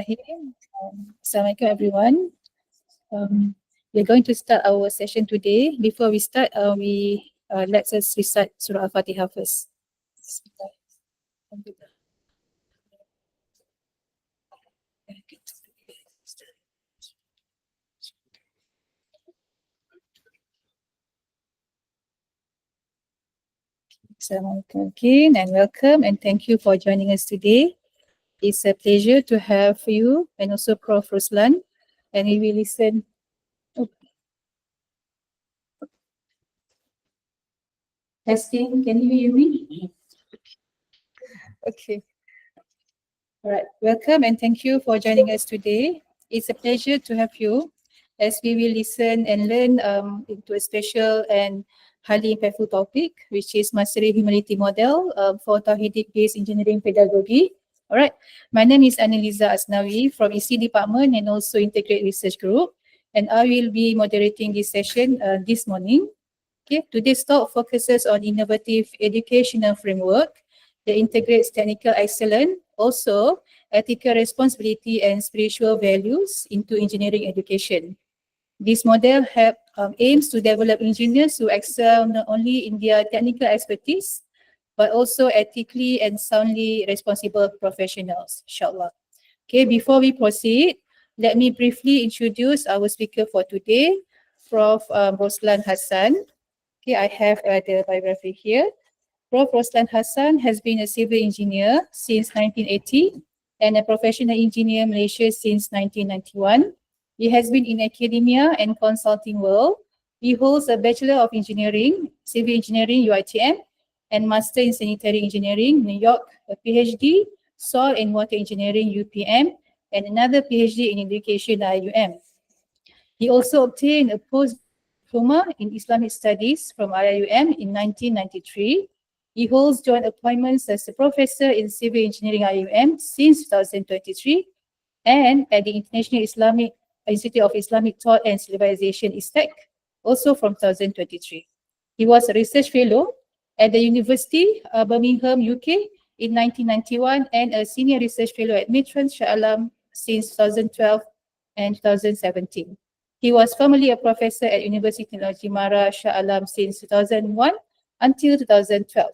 Bismillahirrahmanirrahim. Assalamualaikum everyone. We're going to start our session today. Before we start, let's us recite Surah Al-Fatiha first. Assalamualaikum again and welcome and thank you for joining us today. It's a pleasure to have you and also Prof. Ruslan, and we will listen. Testing, can you hear me? Okay. All right. Welcome and thank you for joining us today. It's a pleasure to have you as we will listen and learn into a special and highly impactful topic, which is Mastery Humility Model for Tawhid-based Engineering Pedagogy. All right. My name is Liza Asnawi from EC Department and also Integrate Research Group. And I will be moderating this session this morning. Okay. Today's talk focuses on innovative educational framework that integrates technical excellence, also ethical responsibility and spiritual values into engineering education. This model aims to develop engineers who excel not only in their technical expertise, but also ethically and soundly responsible professionals, inshallah. Okay, before we proceed, let me briefly introduce our speaker for today, Prof. Ruslan Hassan. Okay, I have the biography here. Prof. Ruslan Hassan has been a civil engineer since 1980 and a professional engineer in Malaysia since 1991. He has been in academia and consulting world. He holds a Bachelor of Engineering, Civil Engineering UiTM, and Master in Sanitary Engineering, New York, a PhD, Soil and Water Engineering, UPM, and another PhD in Education, IUM. He also obtained a post-diploma in Islamic Studies from IUM in 1993. He holds joint appointments as a professor in Civil Engineering IUM since 2023 and at the International Islamic Institute of Islamic Thought and Civilization ISTEC, also from 2023. He was a research fellow at the University of Birmingham, UK in 1991 and a senior research fellow at Mitran Shah Alam since 2012 and 2017. He was formerly a professor at University of Technology Mara Shah Alam since 2001 until 2012.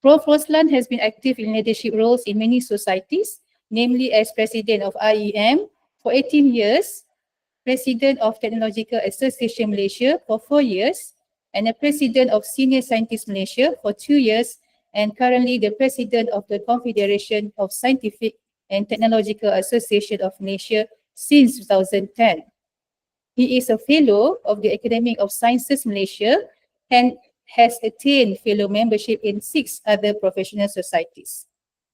Prof. Ruslan has been active in leadership roles in many societies, namely as president of IEM for 18 years, president of Technological Association Malaysia for 4 years, and a president of Senior Scientists Malaysia for 2 years, and currently the president of the Confederation of Scientific and Technological Association of Malaysia since 2010. He is a fellow of the Academy of Sciences Malaysia and has attained fellow membership in 6 other professional societies.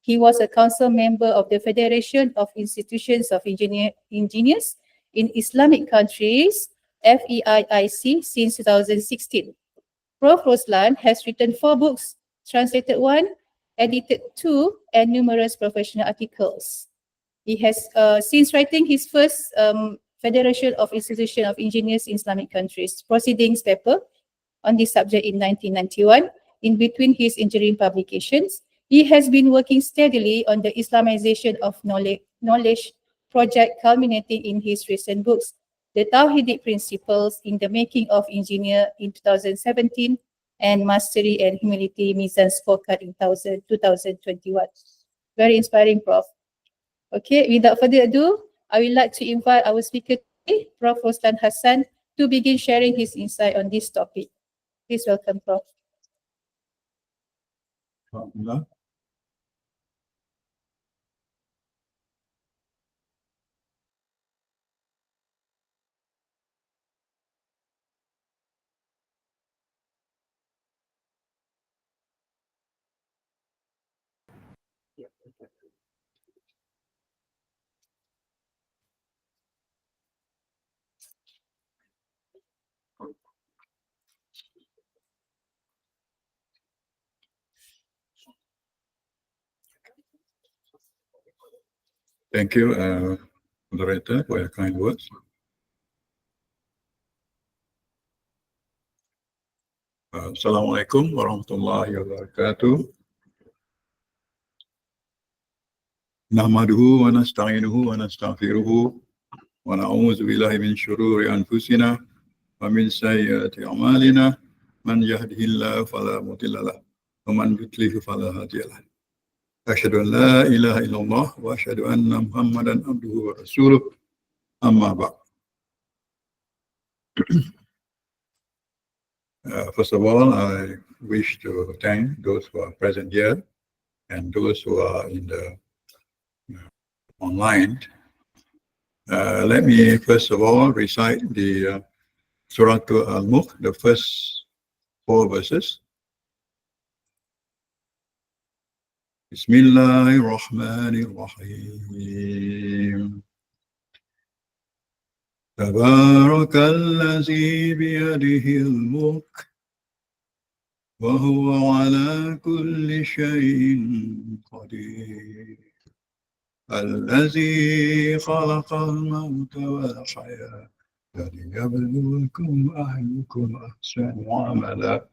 He was a council member of the Federation of Institutions of Engineers in Islamic Countries, FEIIC, since 2016. Prof. Ruslan has written 4 books, translated 1, edited 2, and numerous professional articles. He has, since writing his first Federation of Institutions of Engineers in Islamic Countries proceedings paper on this subject in 1991, in between his engineering publications, he has been working steadily on the Islamization of knowledge project culminating in his recent books, The Tawhidic Principles in the Making of Engineer in 2017 and Mastery and Humility Mizan Scorecard in 2021. Very inspiring, Prof. Okay, without further ado, I would like to invite our speaker today, Prof. Ruslan Hassan, to begin sharing his insight on this topic. Please welcome, Prof. Thank you, Moderator, for your kind words. Assalamualaikum warahmatullahi wabarakatuh. Nahmaduhu wa nasta'inuhu wa nastaghfiruhu wa na'udzu billahi min shururi anfusina wa min sayyiati a'malina man yahdihillahu fala mudilla lahu wa man yudlil fala hadiya lahu. Asyhadu an la ilaha illallah wa asyhadu anna Muhammadan abduhu wa rasuluh. Amma ba'd. First of all, I wish to thank those who are present here and those who are in the online. Let me first of all recite the Surah Al-Mulk, the first 4 verses. Bismillahirrahmanirrahim. Tabarakalladzi biyadihil mulk wa huwa ala kulli shay'in qadir. الذي خلق الموت والحياة ليبلوكم أيكم أحسن عملا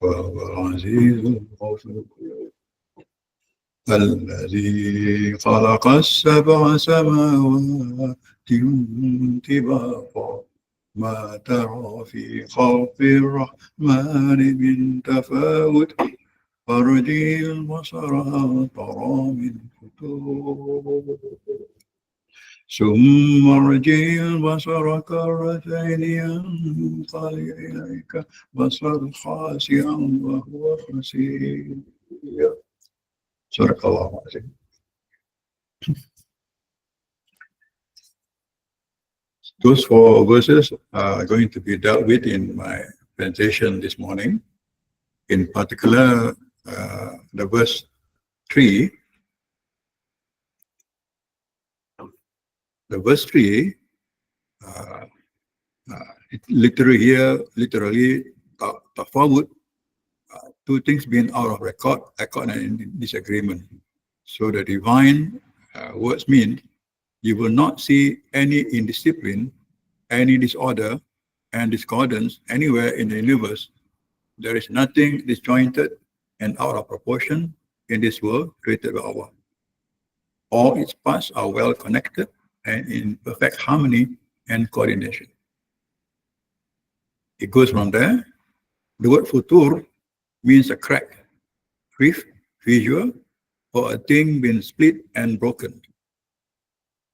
وهو العزيز الغفور. الذي خلق السبع سماوات طباقا ما ترى في خلق الرحمن من تفاوت فارجع البصر هل ترى من فتور ثم ارجع البصر كرتين ينقلب إليك بصر خاسئا وهو حسير. صدق الله العظيم. Those 4 verses are going to be dealt with in my presentation this morning. In particular, the verse 3. The verse 3, literally, tafawud, 2 things being out of accord and disagreement. So the divine words mean you will not see any indiscipline, any disorder and discordance anywhere in the universe. There is nothing disjointed and out of proportion in this world created by Allah. All its parts are well connected and in perfect harmony and coordination. It goes from there. The word futur means a crack, rift, fissure, or a thing being split and broken.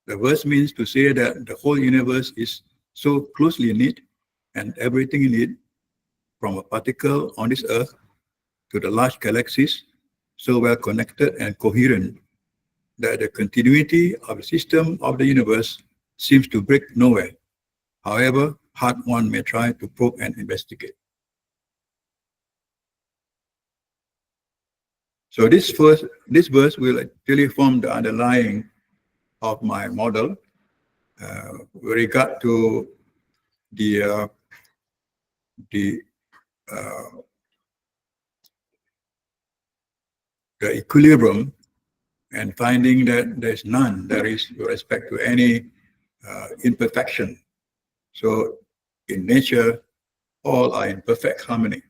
The verse means to say that the whole universe is so closely knit and everything in it, from a particle on this earth to the large galaxies, so well connected and coherent that the continuity of the system of the universe seems to break nowhere, however hard one may try to probe and investigate. So this verse will actually form the underlying of my model with regard to the equilibrium and finding that there's none there is with respect to any imperfection. So in nature, all are in perfect harmony,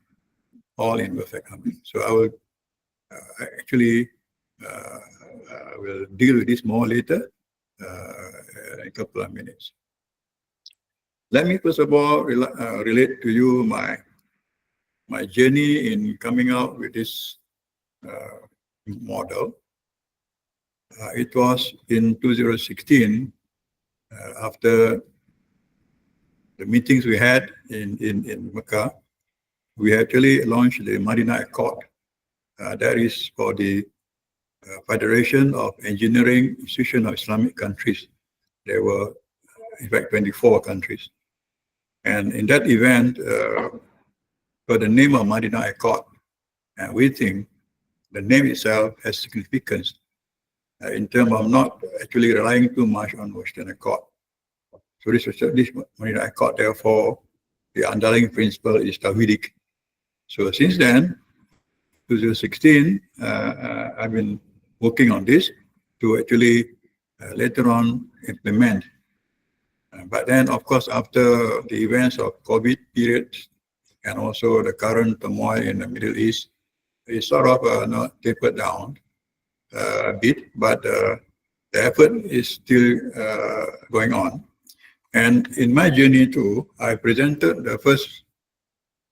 all in perfect harmony. So I will actually will deal with this more later in a couple of minutes. Let me first of all relate to you my journey in coming out with this model. It was in 2016 after the meetings we had in Mecca. We actually launched the Madinah Accord. That is for the Federation of Engineering Institution of Islamic Countries. There were, in fact, 24 countries. And in that event, for the name of Madinah Accord, and we think the name itself has significance in terms of not actually relying too much on Western Accord. So this Madinah Accord, therefore, the underlying principle is Tawhidic. So since then, 2016, I've been working on this to actually later on implement. But then, of course, after the events of COVID period and also the current turmoil in the Middle East, it sort of not tapered down a bit, but the effort is still going on. And in my journey too, I presented the first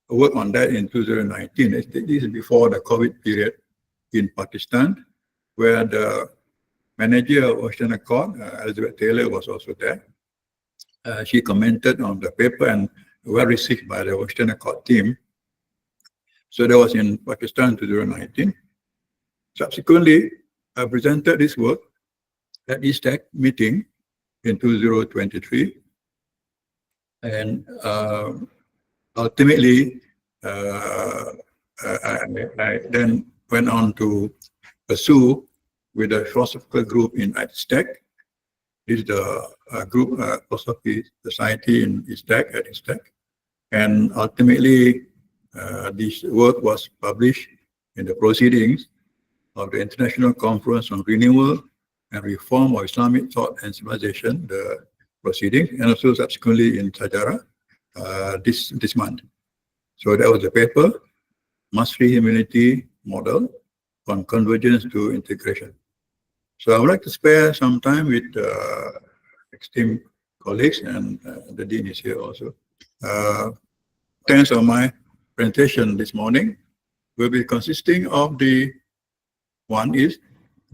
work on that in 2019. This is before the COVID period in Pakistan, where the manager of Ocean Accord, Elizabeth Taylor, was also there. She commented on the paper and well received by the Ocean Accord team. So that was in Pakistan 2019. Subsequently, I presented this work at ISTEC meeting in 2023. And ultimately, I then went on to pursue with a philosophical group in ISTEC. This is the group philosophy society in ISTEC at ISTEC. And ultimately, this work was published in the proceedings of the International Conference on Renewal and Reform of Islamic Thought and Civilization, the proceeding, and also subsequently in Sajara this month. So that was the paper, Mastery Humility Model on Convergence to Integration. So I would like to spare some time with esteemed colleagues, and the Dean is here also. Thanks of my presentation this morning will be consisting of the one is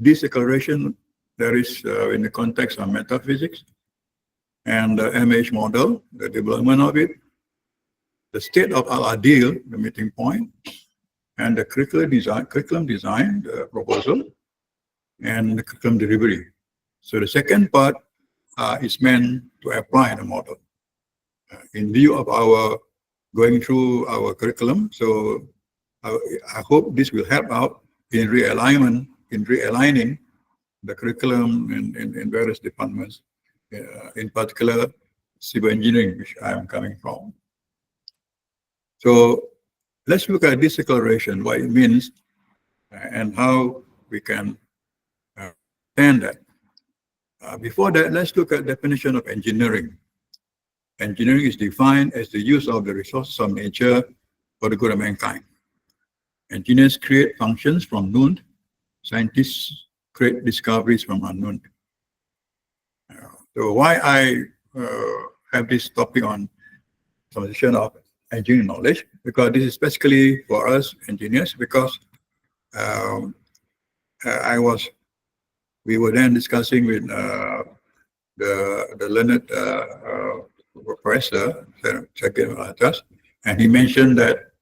de-secularisation, that is in the context of metaphysics, and the MH model, the development of it, the state of Al-Adl, the meeting point, and the curriculum design, the proposal, and the curriculum delivery. So the second part is meant to apply the model. In view of our going through our curriculum, so I hope this will help out in realignment, in realigning the curriculum in various departments, in particular civil engineering, which I am coming from. So let's look at de-secularisation, what it means, and how we can understand that. Before that, let's look at definition of engineering. Engineering is defined as the use of the resources of nature for the good of mankind. Engineers create functions from known. Scientists create discoveries from unknown. So why I have this topic on transition of engineering knowledge, because this is basically for us engineers, because we were then discussing with the learned professor, and he mentioned that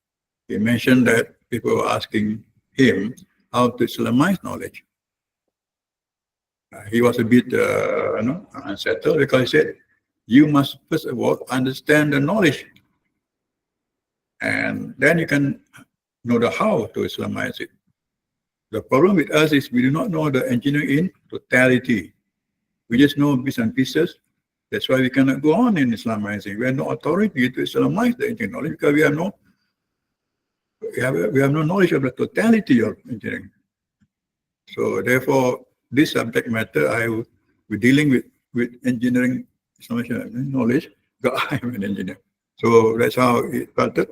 people were asking him how to Islamize knowledge. He was a bit unsettled, because he said, you must first of all understand the knowledge, and then you can know the how to Islamize it. The problem with us is we do not know the engineering in totality. We just know bits and pieces. That's why we cannot go on in Islamizing. We have no authority to Islamize the engineering knowledge, because we have no knowledge of the totality of engineering. So therefore, this subject matter, I will be dealing with engineering Islamization knowledge, because I am an engineer. So that's how it started.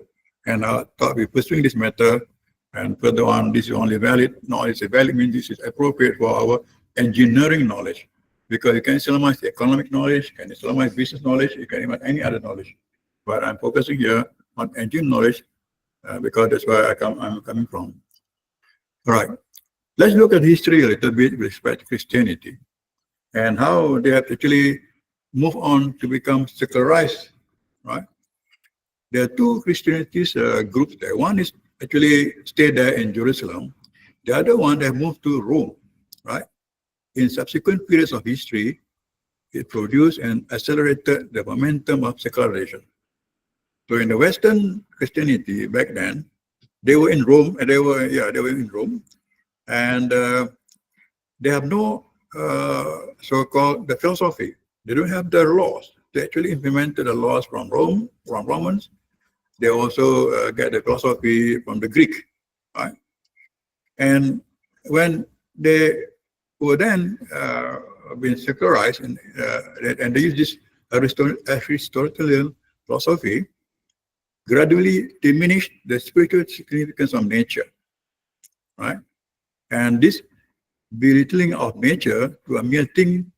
And I thought we pursuing this matter, and further on, this is only valid. No, it's a valid means this is appropriate for our engineering knowledge, because you can Islamize the economic knowledge, you can Islamize business knowledge, you can even any other knowledge. But I'm focusing here on engineering knowledge, because that's where I'm coming from. All right, let's look at history a little bit with respect to Christianity and how they have actually moved on to become secularized, right? There are two Christianity groups there. One is actually stayed there in Jerusalem. The other one, they moved to Rome, right? In subsequent periods of history, it produced and accelerated the momentum of secularization. So in the Western Christianity back then, they were in Rome, and they were in Rome, and they have no so-called the philosophy. They don't have the laws. They actually implemented the laws from Rome, from Romans. They also get the philosophy from the Greek, right? And when they were then being secularized, and they use this Aristotelian philosophy, gradually diminished the spiritual significance of nature, right? And this belittling of nature to a mere thing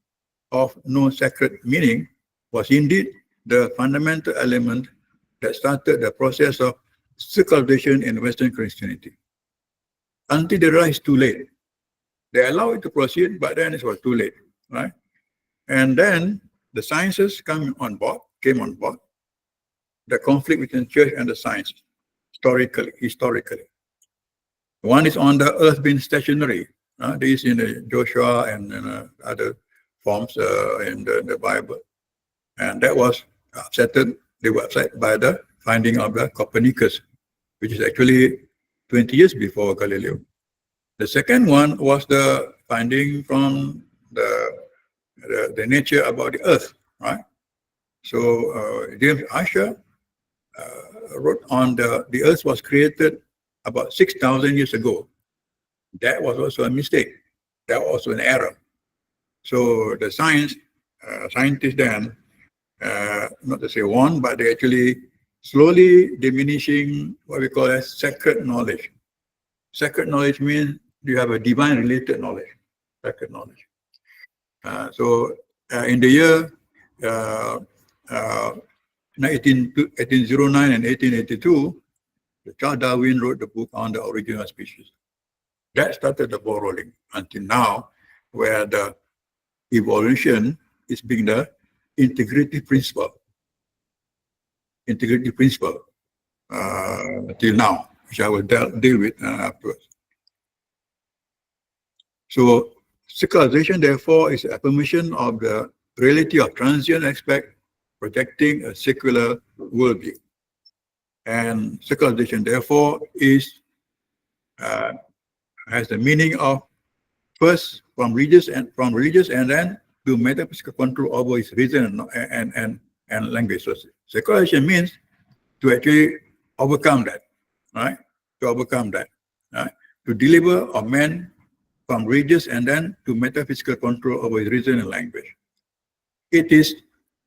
of no sacred meaning was indeed the fundamental element that started the process of secularization in Western Christianity. Until they realized too late. They allowed it to proceed, but then it was too late, right? And then the sciences came on board. The conflict between church and the science, historically. One is on the earth being stationary. This in Joshua and other forms in the Bible. And that was they were upset by the finding of the Copernicus, which is actually 20 years before Galileo. The second one was the finding from the nature about the earth, right? So James Asher wrote on the earth was created about 6,000 years ago. That was also a mistake. That was also an error. So the scientists then, not to say one, but they actually slowly diminishing what we call as sacred knowledge. Sacred knowledge means you have a divine related knowledge, sacred knowledge. So in the year 1809 and 1882, Charles Darwin wrote the book on the origin of species. That started the ball rolling until now, where the evolution is being the integrative principle. Till now, which I will deal with afterwards. So secularization, therefore, is a affirmation of the reality of transient aspect projecting a secular worldview. And secularization, therefore, has the meaning of first from religious and then to metaphysical control over its reason and language. So secularization means to actually overcome that, right? To overcome that, right? To deliver a man from religious and then to metaphysical control over his reason and language. It is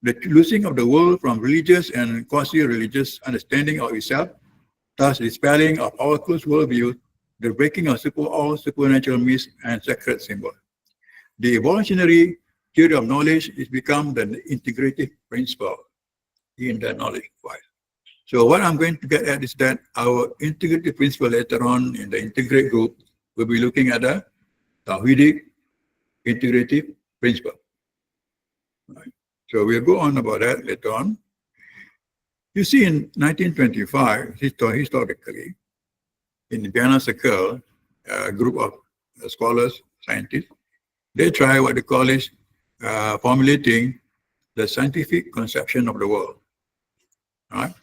the losing of the world from religious and quasi-religious understanding of itself, thus dispelling of our closed worldview, the breaking of all supernatural myths and sacred symbols. The evolutionary theory of knowledge is become the integrative principle in the knowledge wise. So what I'm going to get at is that our integrative principle later on in the integrate group will be looking at the Tawhidic integrative principle. Right. So we'll go on about that later on. You see, in 1925, historically, in Vienna Circle, a group of scholars, scientists, they try what they call is formulating the scientific conception of the world. Right?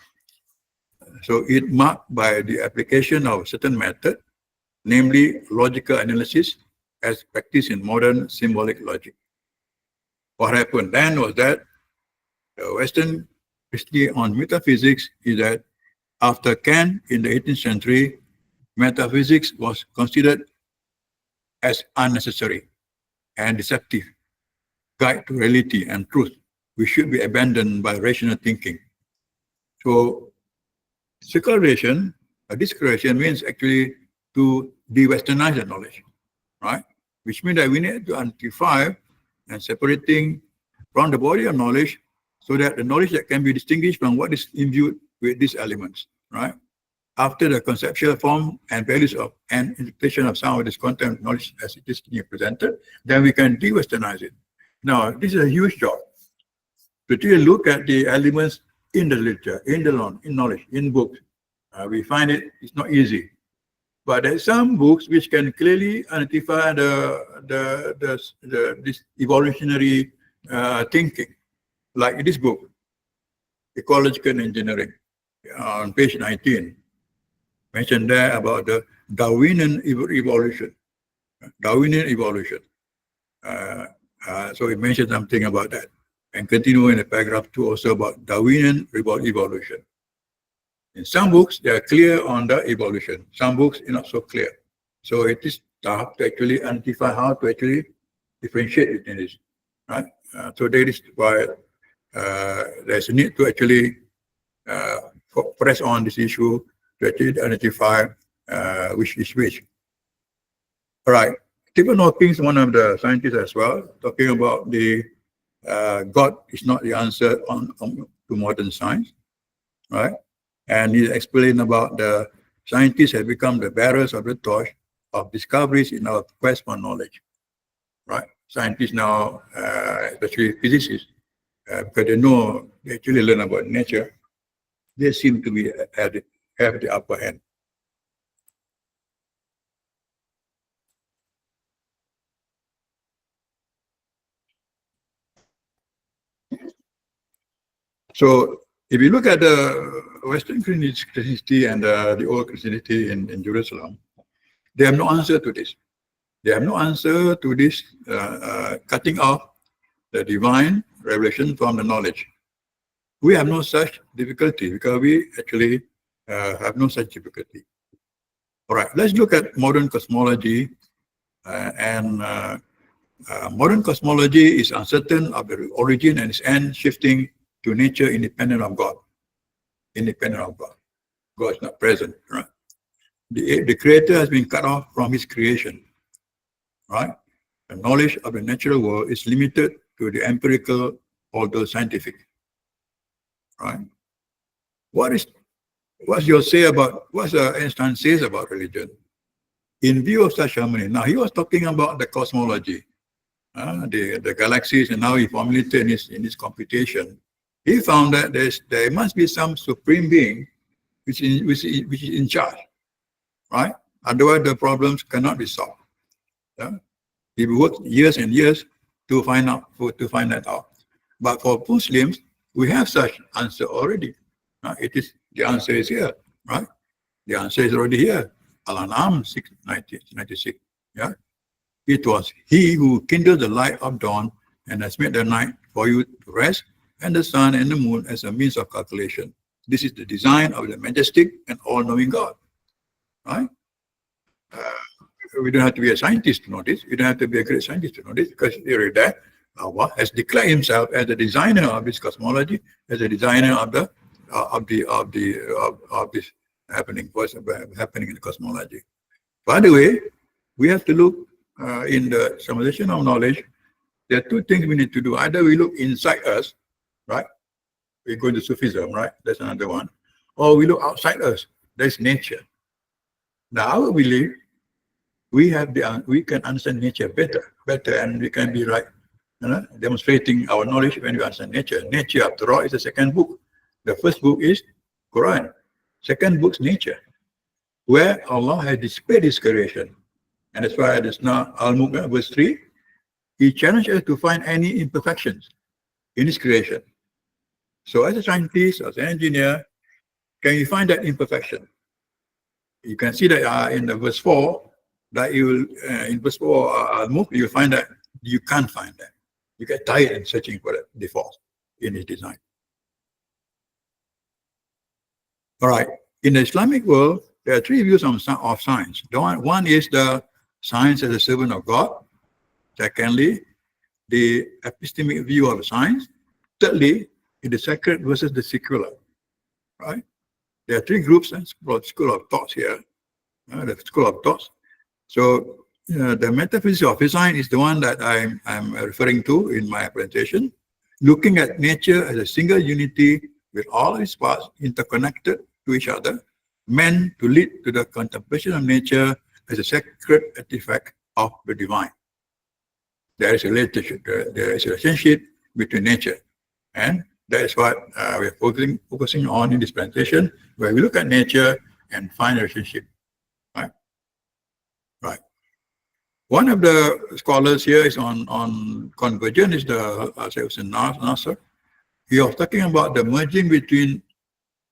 So it marked by the application of certain method, namely logical analysis, as practiced in modern symbolic logic. What happened then was that the Western history on metaphysics is that after Kant in the 18th century, metaphysics was considered as unnecessary and deceptive guide to reality and truth, which should be abandoned by rational thinking. So secularization, de-secularisation means actually to de-westernize the knowledge, right? Which means that we need to identify and separating from the body of knowledge so that the knowledge that can be distinguished from what is imbued with these elements, right? After the conceptual form and values of an interpretation of some of this content knowledge as it is being presented, then we can de-westernize it. Now, this is a huge job. To really look at the elements in the literature, in knowledge, in books, we find it's not easy. But there's some books which can clearly identify this evolutionary thinking, like this book, Ecological Engineering, on page 19, mentioned there about the Darwinian evolution. So it mentioned something about that. And continue in the paragraph 2 also about Darwinian evolution. In some books, they are clear on the evolution. Some books are not so clear. So it is tough to actually identify how to actually differentiate between this, right? So that is why there's a need to actually press on this issue to actually identify which is which. All right. Stephen Hawking is one of the scientists as well, talking about the God is not the answer to modern science, right? And he explained about the scientists have become the bearers of the torch of discoveries in our quest for knowledge, right? Scientists now, especially physicists, because they actually learn about nature, they seem to be have the upper hand. So if you look at the Western Christianity and the old Christianity in Jerusalem, they have no answer to this. They have no answer to this cutting off the divine revelation from the knowledge. We have no such difficulty because we actually have no such difficulty. All right, let's look at modern cosmology. Modern cosmology is uncertain of the origin and its end, shifting to nature independent of God. Independent of God. God is not present, right? The creator has been cut off from his creation, right? The knowledge of the natural world is limited to the empirical, although scientific, right? What's Einstein says about religion? In view of such harmony, now he was talking about the cosmology, the galaxies, and now he formulated in his computation. He found that there must be some supreme being which is in charge, right? Otherwise, the problems cannot be solved. Yeah? He worked years and years to find that out. But for Muslims, we have such answer already. The answer is here, right? The answer is already here. Al-An'am 96. Yeah, it was he who kindled the light of dawn and has made the night for you to rest, and the sun and the moon as a means of calculation. This is the design of the majestic and all-knowing God, right? We don't have to be a scientist to know this. We don't have to be a great scientist to know this, because you read that Allah has declared himself as the designer of this cosmology, as the designer of this happening, what's happening in the cosmology. By the way, we have to look in the summarization of knowledge. There are two things we need to do. Either we look inside us, right? We go into Sufism, right? That's another one. Or we look outside us. That's nature. Now, I believe we can understand nature better, and we can be like, demonstrating our knowledge when we understand nature. Nature, after all, is the second book. The first book is Quran. Second book is nature, where Allah has displayed His creation. And that's why there's now Al-Mulk verse 3. He challenged us to find any imperfections in His creation. So as a scientist, as an engineer, can you find that imperfection? You can see that in the verse 4, that you will, in verse 4, Al-Mulk, you'll find that you can't find that. You get tired in searching for the default in His design. All right. In the Islamic world, there are three views of science. One is the science as a servant of God. Secondly, the epistemic view of science. Thirdly, in the sacred versus the secular. Right? There are three groups and school of thoughts here. The school of thoughts. So the metaphysics of design is the one that I'm referring to in my presentation, looking at nature as a single unity with all its parts interconnected to each other, meant to lead to the contemplation of nature as a sacred artifact of the divine. There is a relationship between nature, and that is what we're focusing on in this presentation, where we look at nature and find a relationship. Right. One of the scholars here is on convergence, is the Hassan Nasser. He was talking about the merging between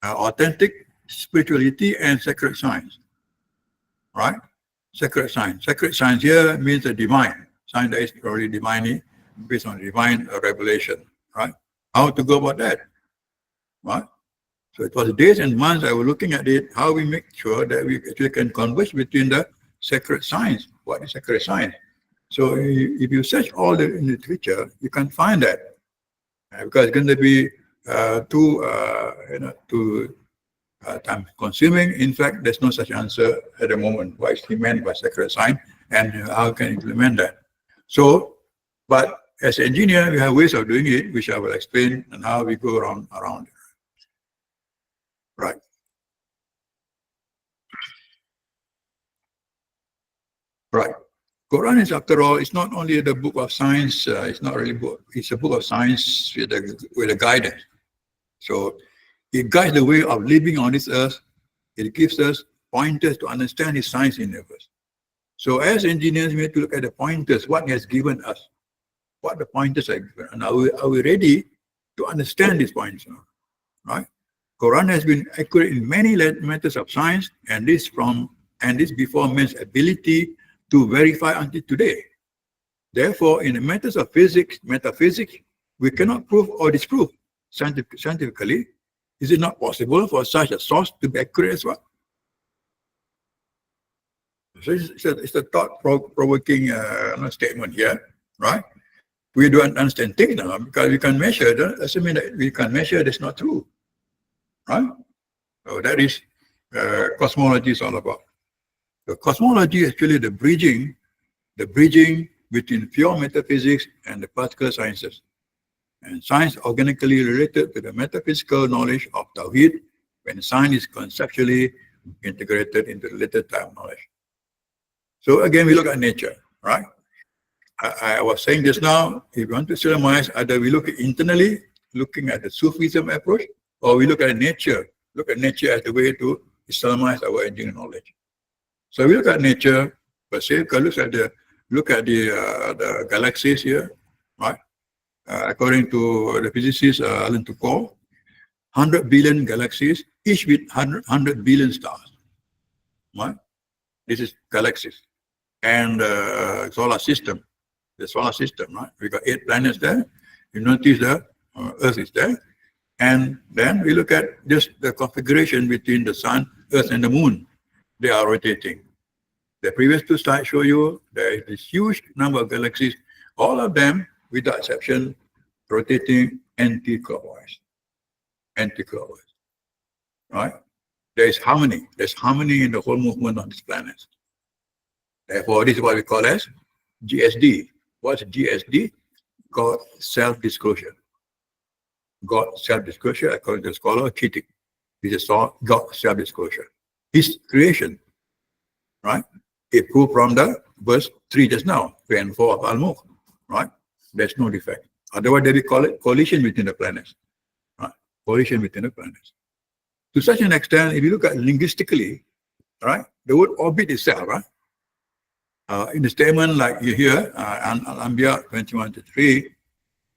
authentic spirituality and sacred science. Right? Sacred science. Sacred science here means the divine. Science that is already divinely based on divine revelation. Right? How to go about that? Right? So it was days and months I was looking at it, how we make sure that we actually can converge between the sacred science. What is sacred science? So if you search all the in the literature, you can find that, because it's going to be too time consuming. In fact, there's no such answer at the moment. What is he meant by sacred science and how can implement that. So, but as an engineer, we have ways of doing it, which I will explain, and how we go around it. Right. Right. Quran is, after all, it's not only the book of science. It's not really book. It's a book of science with a guidance. So it guides the way of living on this earth. It gives us pointers to understand the science universe. So as engineers, we have to look at the pointers, what he has given us, what the pointers are given, and are we ready to understand these points, right? Quran has been accurate in many matters of science, and this before man's ability to verify until today. Therefore, in the matters of metaphysics, we cannot prove or disprove scientifically. Is it not possible for such a source to be accurate as well? So it's a thought-provoking statement here, right? We don't understand things now because we can measure. That doesn't mean that we can measure that's not true, right? So that is cosmology is all about. The cosmology is actually the bridging between pure metaphysics and the particular sciences, and science organically related to the metaphysical knowledge of Tawhid when science is conceptually integrated into the later time knowledge. So again, we look at nature, right? I was saying just now, if you want to Islamize, either we look internally, looking at the Sufism approach, or we look at nature as the way to Islamize our engineering knowledge. So we look at nature, per se, look at the galaxies here, right? According to the physicist Alan Turing, 100 billion galaxies, each with 100 billion stars, right? This is galaxies. And solar system, the solar system, right? We got 8 planets there. You notice the Earth is there. And then we look at just the configuration between the Sun, Earth, and the Moon. They are rotating. The previous 2 slides show you there is this huge number of galaxies, all of them, without exception, rotating anti-clockwise. Anti-clockwise, right? There is harmony. There's harmony in the whole movement of this planet. Therefore, this is what we call as GSD. What's GSD? God self-disclosure. God self-disclosure, according to the scholar, cheating. This is God self-disclosure. His creation, right? It proved from the verse 3 just now, 3 and 4 of Al-Mulk, right? There's no defect. Otherwise, they will call it collision between the planets, right? Collision between the planets. To such an extent, if you look at linguistically, right, the word orbit itself, right? In the statement like you hear, Al-Anbiya 21-3,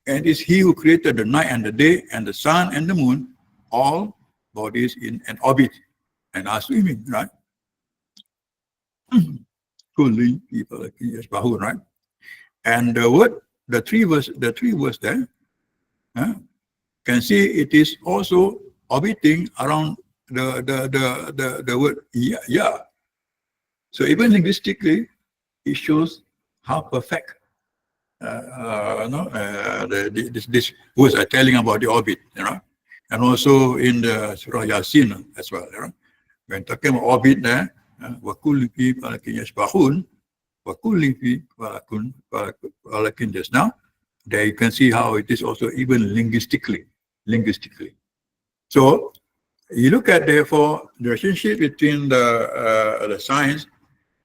and it's he who created the night and the day and the sun and the moon, all bodies in an orbit and are swimming, right? Fully people like Bahur, right? And the three words there, can see it is also orbiting around the word yeah. So even linguistically, it shows how perfect this words are telling about the orbit, and also in the Surah Yasin as well. When talking about orbit there, وَكُلِّ فِي فَلَكٍ يَسْبَحُونَ وَكُلِّ فِي فَلَكٍ just now, there you can see how it is also even linguistically. So you look at therefore the relationship between the science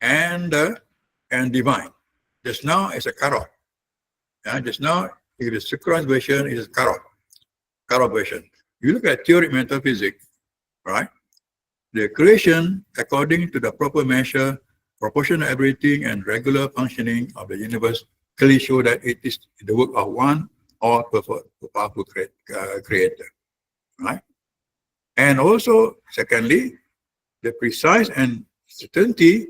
and divine. Just now it's a carrot. Just now it is synchronized version, it is carrot version. You look at theory metaphysics, right? The creation according to the proper measure, proportion of everything, and regular functioning of the universe clearly show that it is the work of one or powerful creator, right? And also, secondly, the precise and certainty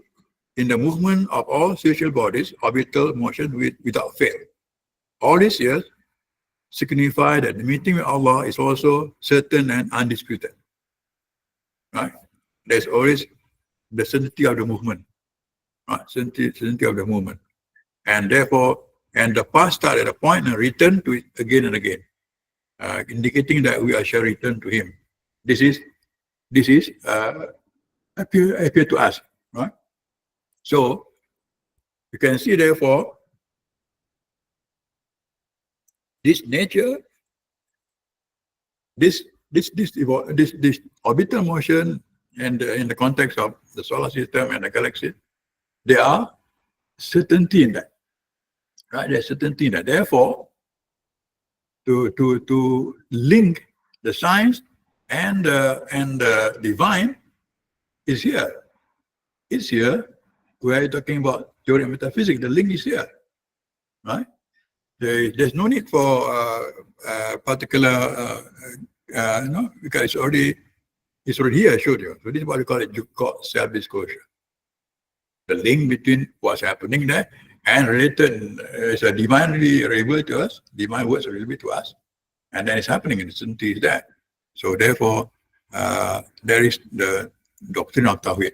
in the movement of all spiritual bodies, orbital motion without fail. All these years signify that the meeting with Allah is also certain and undisputed, right? There's always the certainty of the movement, right? Certainty of the movement. And therefore, and the past start at a point and return to it again and again, indicating that we shall return to Him. This is appear to us, right? So You can see, therefore, this nature, this orbital motion, and in the context of the solar system and the galaxy, there are certainty in that, right? There's certainty in that. Therefore, to link the science and the divine is here. It's here. We are talking about theory of metaphysics. The link is here, right? There's no need for particular, because it's already here. I showed you. So this is what we call it. You call self-disclosure. The link between what's happening there and related is a divinely revealed to us. Divine words are revealed to us, and then it's happening. And the certainty is there. So therefore, there is the doctrine of Tawhid.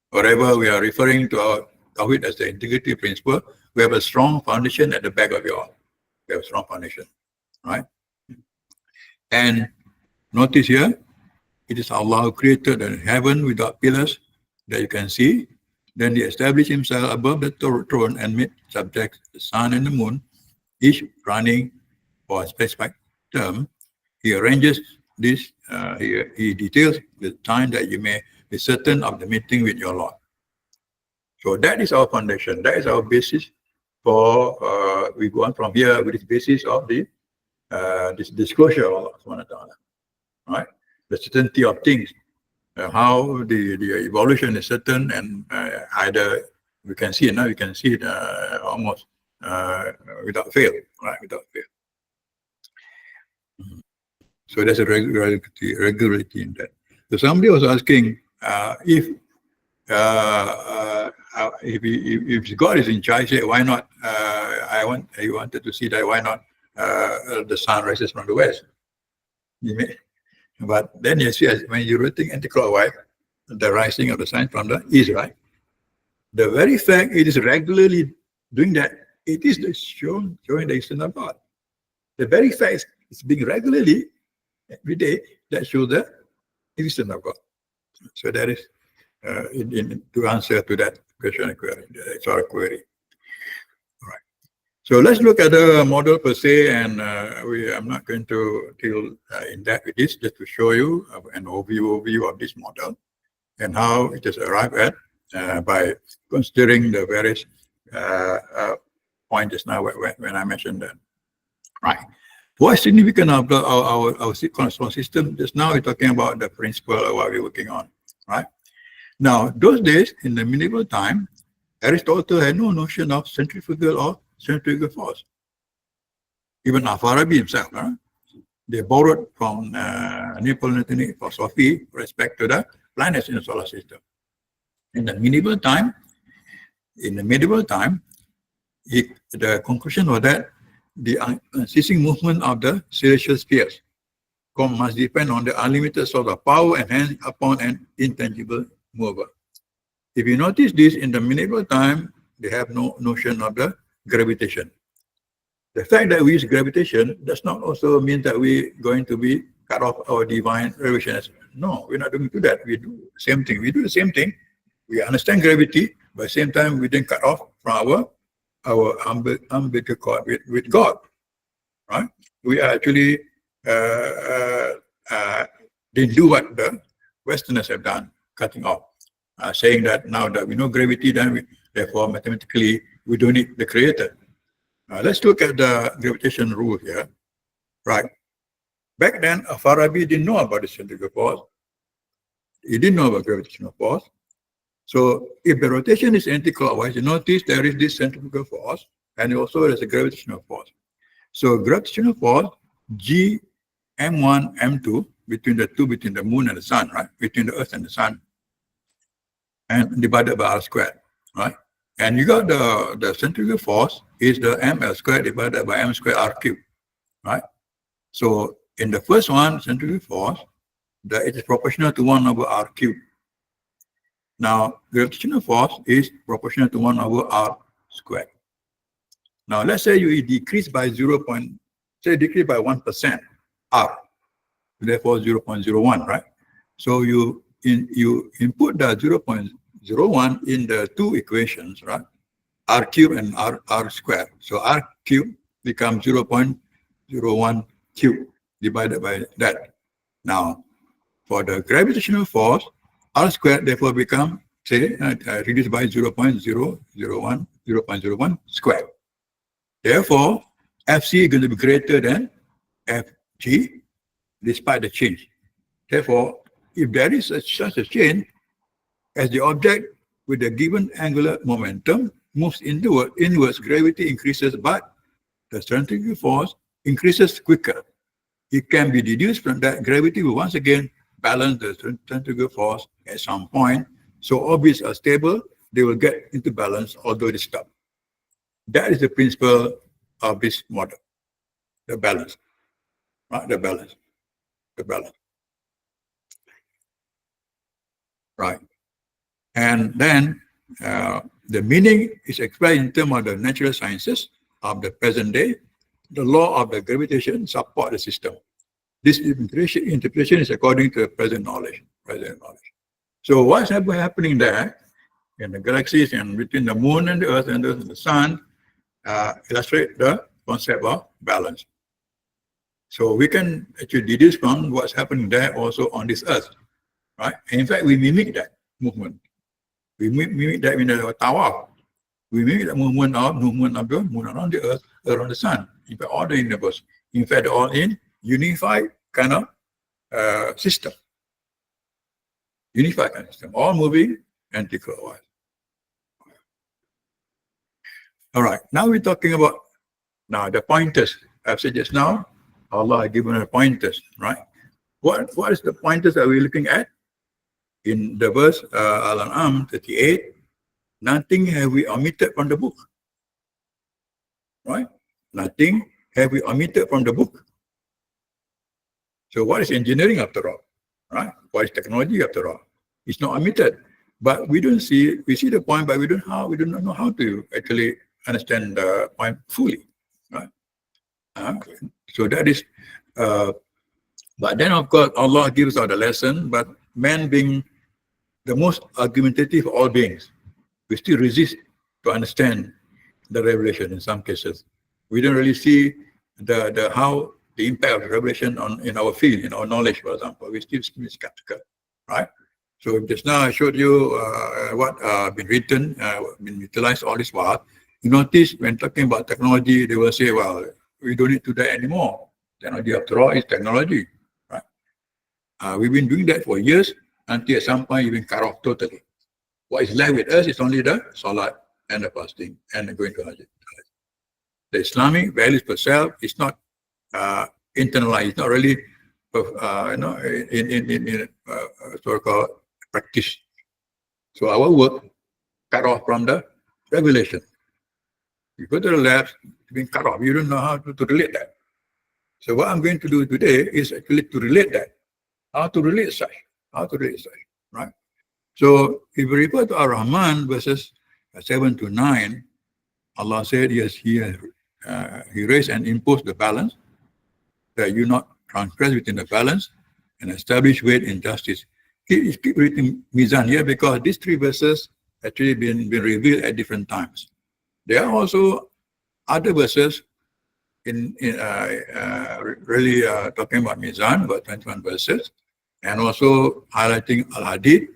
Wherever we are referring to our Tawhid as the integrity principle, we have a strong foundation at the back of your. We have a strong foundation, right? And notice here, it is Allah who created the heaven without pillars that you can see. Then he established himself above the throne and made subjects the sun and the moon, each running for a specified term. He arranges this, he details the time that you may be certain of the meeting with your Lord. So that is our foundation. That is our basis for, we go on from here with this basis of the this disclosure of Allah subhanahu wa ta'ala, right? The certainty of things, how the evolution is certain, and either we can see it now, we can see it almost without fail, right? Without fail. So there's a regularity in that. So somebody was asking if God is in charge, why not? He wanted to see that. Why not the sun rises from the west? But then you see, when you're rotating anti-clockwise, the rising of the sun from the east, right? The very fact it is regularly doing that, it is showing the existence of God. The very fact it's being regularly every day that shows the existence of God. So that is to answer to that question and query. It's our query. All right. So let's look at the model per se, and I'm not going to deal in depth with this, just to show you an overview of this model and how it is arrived at by considering the various points just now when I mentioned that. Right. What's significant of our cornerstone system? Just now we're talking about the principle of what we're working on, right? Now, those days, in the medieval time, Aristotle had no notion of centrifugal or centrifugal force. Even Al-Farabi himself, they borrowed from Neoplatonic philosophy with respect to the planets in the solar system. In the medieval time, the conclusion was that the unceasing movement of the celestial spheres must depend on the unlimited source of power and hence upon an intangible mover. If you notice this, in the medieval time, they have no notion of the gravitation. The fact that we use gravitation does not also mean that we're going to be cut off our divine revelation. No, we're not going to do that. We do the same thing. We do the same thing. We understand gravity, but at the same time, we didn't cut off from our umbilical cord with God, right? We actually didn't do what the Westerners have done, cutting off, saying that now that we know gravity, then therefore mathematically we don't need the creator. Let's look at the gravitation rule here, right? Back then, Farabi didn't know about the centrifugal force. He didn't know about gravitational force. So if the rotation is anti-clockwise, you notice there is this centrifugal force, and also there's a gravitational force. So gravitational force, G, M1, M2, between the moon and the sun, right? Between the earth and the sun, and divided by R squared, right? And you got the centrifugal force is the ml squared divided by m squared r cubed, right? So in the first one, centrifugal force, it is proportional to 1 over r cubed. Now, gravitational force is proportional to 1 over r squared. Now, let's say you decrease by decrease by 1% r, therefore 0.01, right? So you input the 0.01 in the two equations, right? r cube and r square. So r cube becomes 0.01 cube divided by that. Now, for the gravitational force, r squared therefore become, say, reduced by 0.001 square. Therefore, Fc is going to be greater than Fg despite the change. Therefore, if there is such a change, as the object with the given angular momentum moves inwards, gravity increases, but the centrifugal force increases quicker. It can be deduced from that gravity will once again balance the centrifugal force at some point. So orbits are stable, they will get into balance, although they stop. That is the principle of this model, the balance, right? The balance. Right. And then the meaning is expressed in terms of the natural sciences of the present day. The law of the gravitation support the system. This interpretation is according to the present knowledge. So what's happening there in the galaxies and between the moon and the earth and the sun illustrate the concept of balance. So we can actually deduce from what's happening there also on this earth, right? And in fact, we mimic that movement. We mimic that in the Tawaf. We mimic the movement of the moon around the earth, around the sun. In fact, all the universe. In fact, all in unified kind of system. Unified kind of system. All moving anti-clockwise. All right. Now we're talking about the pointers. I've said just now, Allah has given us pointers, right? What is the pointers that we're looking at? In the verse Al-An'am 38, nothing have we omitted from the book. Right? Nothing have we omitted from the book. So what is engineering after all? Right? What is technology after all? It's not omitted. But we see the point, but we don't know how to actually understand the point fully. Right? So that is, but then of course Allah gives us the lesson, but man being the most argumentative of all beings, we still resist to understand the revelation in some cases. We don't really see the impact of the revelation in our field, in our knowledge, for example. We still skeptical, right? So just now I showed you what been written, been utilized all this while. You notice when talking about technology, they will say, well, we don't need to do that anymore. Technology after all is technology, right? We've been doing that for years until at some point you've been cut off totally. What is left with us is only the salat and the fasting and the going to Hajj. The Islamic values per self is not internalized. It's not really, in so-called practice. So our work cut off from the revelation. You go to the labs, you've been cut off. You don't know how to relate that. So what I'm going to do today is actually to relate that. How to relate such, right? So if we refer to Ar-Rahman verses 7 to 9, Allah said, yes, He raised and imposed the balance, that you not transgress within the balance and establish weight in justice. Keep reading Mizan here because these three verses actually been revealed at different times. There are also other verses really talking about Mizan, about 21 verses, and also highlighting Al-Adl.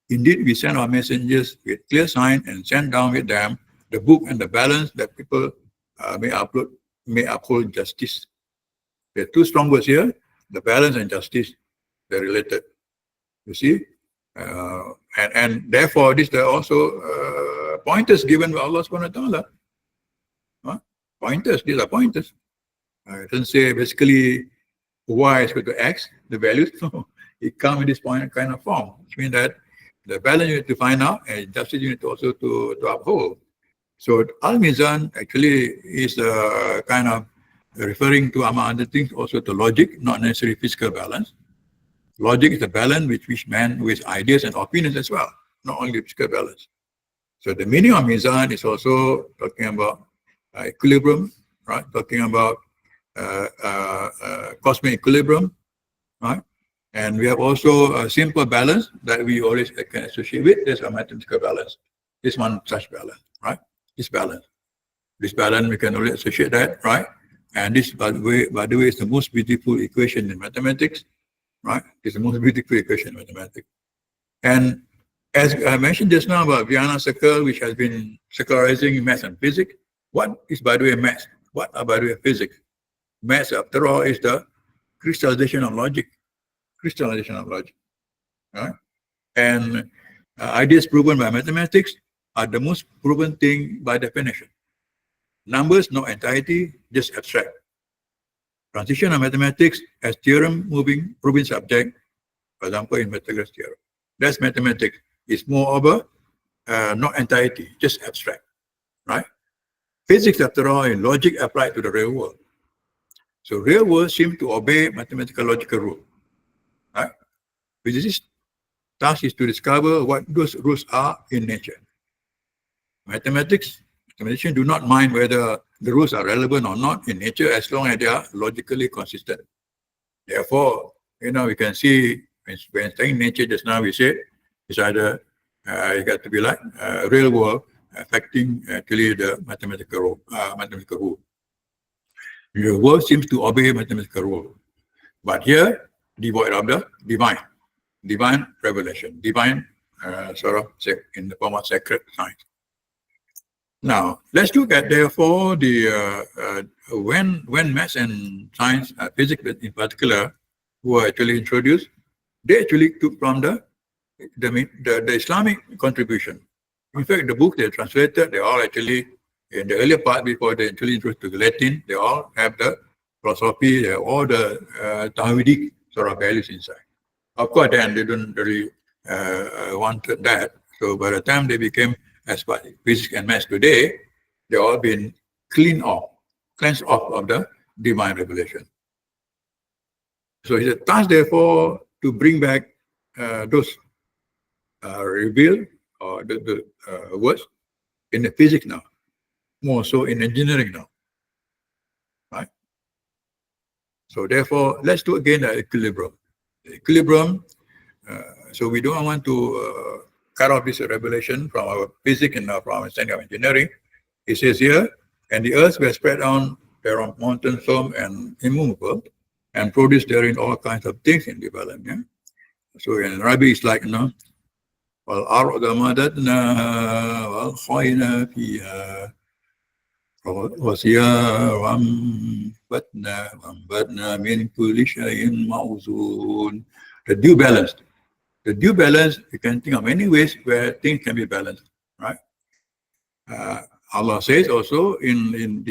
Indeed, we send our messengers with clear sign and send down with them the book and the balance that people may uphold justice. There are two strong words here, the balance and justice, they're related. You see? And therefore, these are also pointers given by Allah subhanahu wa ta'ala. Pointers, these are pointers. It doesn't say basically Y is equal to X, the values. No, it comes in this point kind of form, which means that the balance you need to find out and justice you need to also to uphold. So Al-Mizan actually is kind of referring to, among other things, also to logic, not necessarily physical balance. Logic is the balance with which man with ideas and opinions as well, not only physical balance. So the meaning of Mizan is also talking about equilibrium, right? Talking about cosmic equilibrium, right? And we have also a simple balance that we always can associate with. There's a mathematical balance. This one such balance, right? is balance. This balance, we can only associate that, right? And this, by the way, is the most beautiful equation in mathematics, right? It's the most beautiful equation in mathematics. And as I mentioned just now about Vienna circle, which has been secularizing math and physics, what is, by the way, math? What are, by the way, physics? Math, after all, is the crystallization of logic. Crystallization of logic, right? And ideas proven by mathematics are the most proven thing by definition. Numbers, no entity, just abstract. Transition of mathematics as theorem proving subject, for example, in Pythagoras theorem. That's mathematics. It's more of a not entity, just abstract, right? Physics, after all, is logic applied to the real world. So real world seems to obey mathematical logical rule, right? Physicists' task is to discover what those rules are in nature. Mathematicians do not mind whether the rules are relevant or not in nature as long as they are logically consistent. Therefore, we can see when studying nature just now, we said it's either it got to be like real world affecting actually the mathematical rule. The world seems to obey mathematical rule, but devoid of the divine revelation, divine in the form of sacred science. Now, let's look at, therefore, the when maths and science, physics in particular, were actually introduced, they actually took from the Islamic contribution. In fact, the book they translated, they all actually, in the earlier part before they actually introduced to the Latin, they all have the philosophy, they have all the Tawhidic values inside. Of course, then they don't really wanted that. So by the time they became as part of physics and maths today, they've all been cleansed off of the divine revelation. So it's a task, therefore, to bring back those revealed or the words in the physics now, more so in engineering now, right? So therefore, let's do again the equilibrium. The equilibrium. So we don't want to cut off this revelation from our physics and from our understanding of engineering. It says here, and the earth were spread on their mountain, firm and immovable, and produced therein all kinds of things in development. Yeah? So in Arabic, it's like, وَالْأَرْضَ مَدَدْنَاهَا وَأَلْقَيْنَا فِيهَا وَسِيَارًا وَأَنبَتْنَا مِنْ كُلِّ شَيْءٍ مَوْزُونٍ. The due balance. The due balance, you can think of many ways where things can be balanced, right? Allah says also in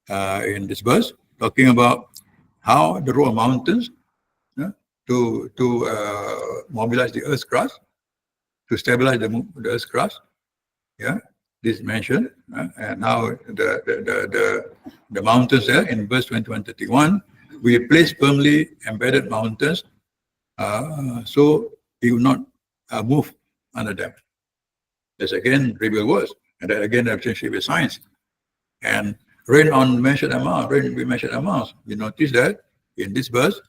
this verse, talking about how the row of mountains to mobilize the earth's crust, to stabilize the earth's crust. Yeah, this is mentioned, and now the mountains there in verse 21-31, we place firmly embedded mountains, so it will not move under them. That's again real words, and that again the relationship with science. And rain on measured amount, rain with measured amounts. You notice that in this verse,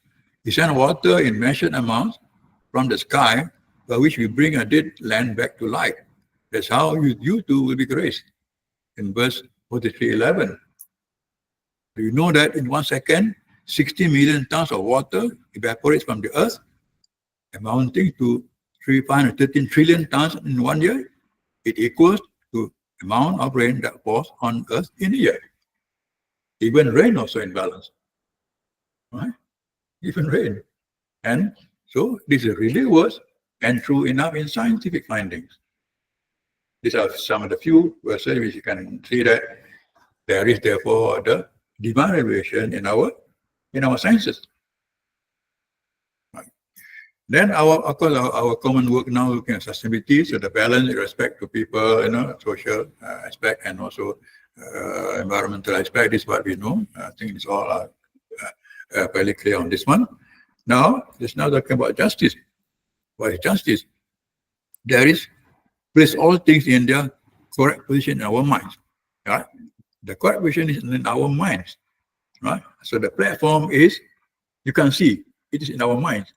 we send water in measured amounts from the sky, by which we bring a dead land back to life. That's how you too will be graced. In verse 43:11. Do you know that in 1 second, 60 million tons of water evaporates from the earth, amounting to 513 trillion tons in 1 year? It equals to the amount of rain that falls on earth in a year. Even rain also in balance, right? Even rain. And so this is really worse and true enough in scientific findings. These are some of the few verses which you can see that there is therefore the divine revelation in our sciences. Right. Then of course our common work now looking at sustainability, so the balance with respect to people, social aspect and also environmental aspect is what we know. I think it's all fairly clear on this one. Now, just now talking about justice. What is justice? There is place all things in their correct position in our minds. Right? The correct position is in our minds. Right? So the platform is, you can see, it is in our minds.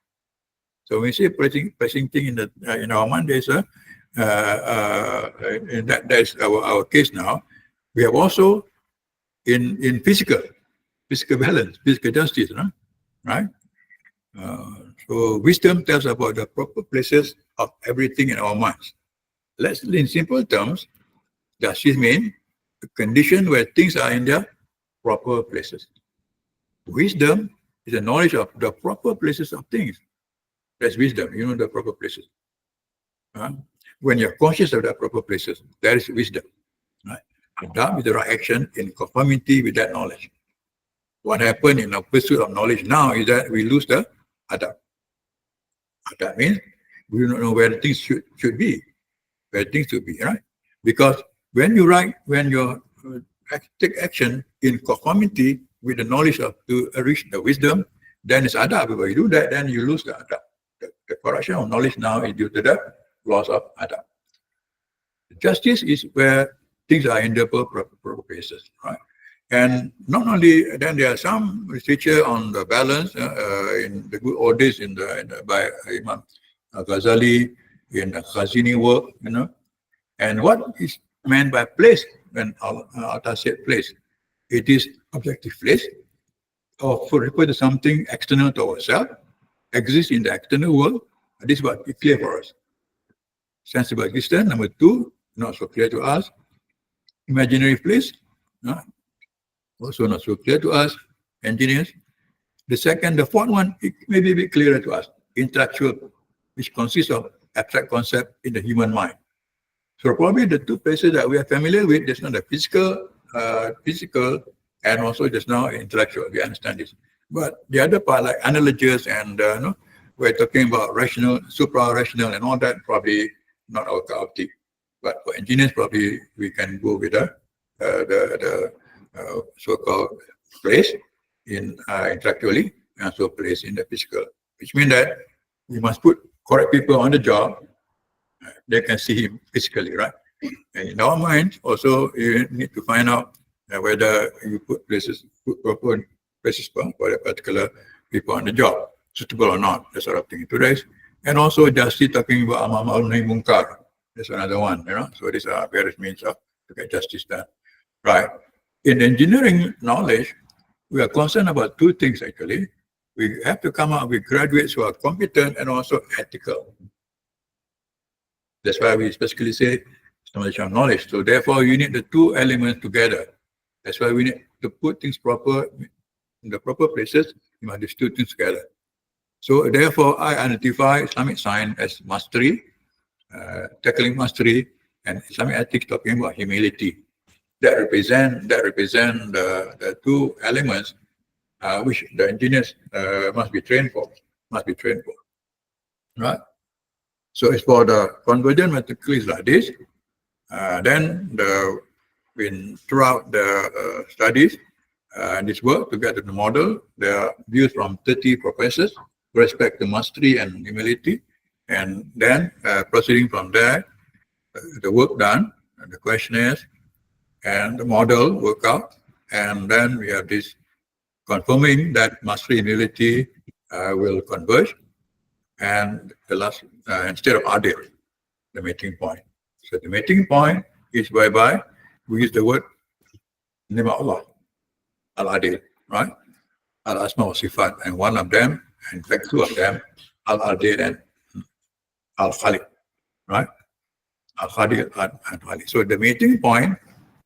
So when we say placing things in our mind, there's and that's our case now. We have also in physical balance, physical justice, no? Right? So wisdom tells about the proper places of everything in our minds. Let's, in simple terms, justice means a condition where things are in their proper places. Wisdom is the knowledge of the proper places of things. That's wisdom, you know, the proper places. When you're conscious of the proper places, that is wisdom. Right? Adab is the right action in conformity with that knowledge. What happened in our pursuit of knowledge now is that we lose the adab. Adab means we don't know where the things should be, where things should be, right? Because when you take action in conformity with the knowledge of to reach the wisdom, then it's adab. If you do that, then you lose the adab. The corruption of knowledge now is due to the loss of adab. Justice is where things are in the proper places, right? And not only, then there are some researcher on the balance in the good old days by Imam Ghazali in the Khazini work, you know. And what is meant by place when Al-Adl said place? It is objective place, or for refer to something external to ourselves, exists in the external world. This is what is clear for us. Sensible existence. Number two, not so clear to us. Imaginary place, also not so clear to us, engineers. The fourth one, it may be a bit clearer to us, intellectual, which consists of abstract concept in the human mind. So probably the two places that we are familiar with, there's not the physical, and also just now intellectual. We understand this. But the other part, like analogies and we're talking about rational, supra-rational, and all that, probably not our cup of tea. But for engineers, probably we can go with the so-called place in intellectually, and also place in the physical, which means that we must put correct people on the job. They can see him physically, right? And in our minds, also, you need to find out whether you put proper places for the particular people on the job, suitable or not, that sort of thing. Today's, and also just talking about Amar Ma'ruf Nahi Munkar. That's another one, you know. So these are various means of to get justice done, right? In engineering knowledge, we are concerned about two things actually. We have to come up with graduates who are competent and also ethical. That's why we specifically say Islamisation of knowledge. So therefore, you need the two elements together. That's why we need to put things proper in the proper places. You must these two things together. So therefore, I identify Islamic science as mastery, tackling mastery, and Islamic ethics talking about humility. That represent the two elements which the engineers must be trained for. Right? So it's for the convergent matrices like this. Then throughout the studies, this work to get to the model, there are views from 30 professors with respect to mastery and humility. And then proceeding from there, the work done, and the questionnaires, and the model work out. And then we have this confirming that mastery and humility will converge. And the last, instead of Adl, the meeting point. So the meeting point is whereby we use the word name of Allah, Al-Adl, right? Al-Asma wa Sifat, and one of them, in fact, two of them, Al-Adl and Al-Khaliq, right? Al-Khaliq and Khaliq. So the meeting point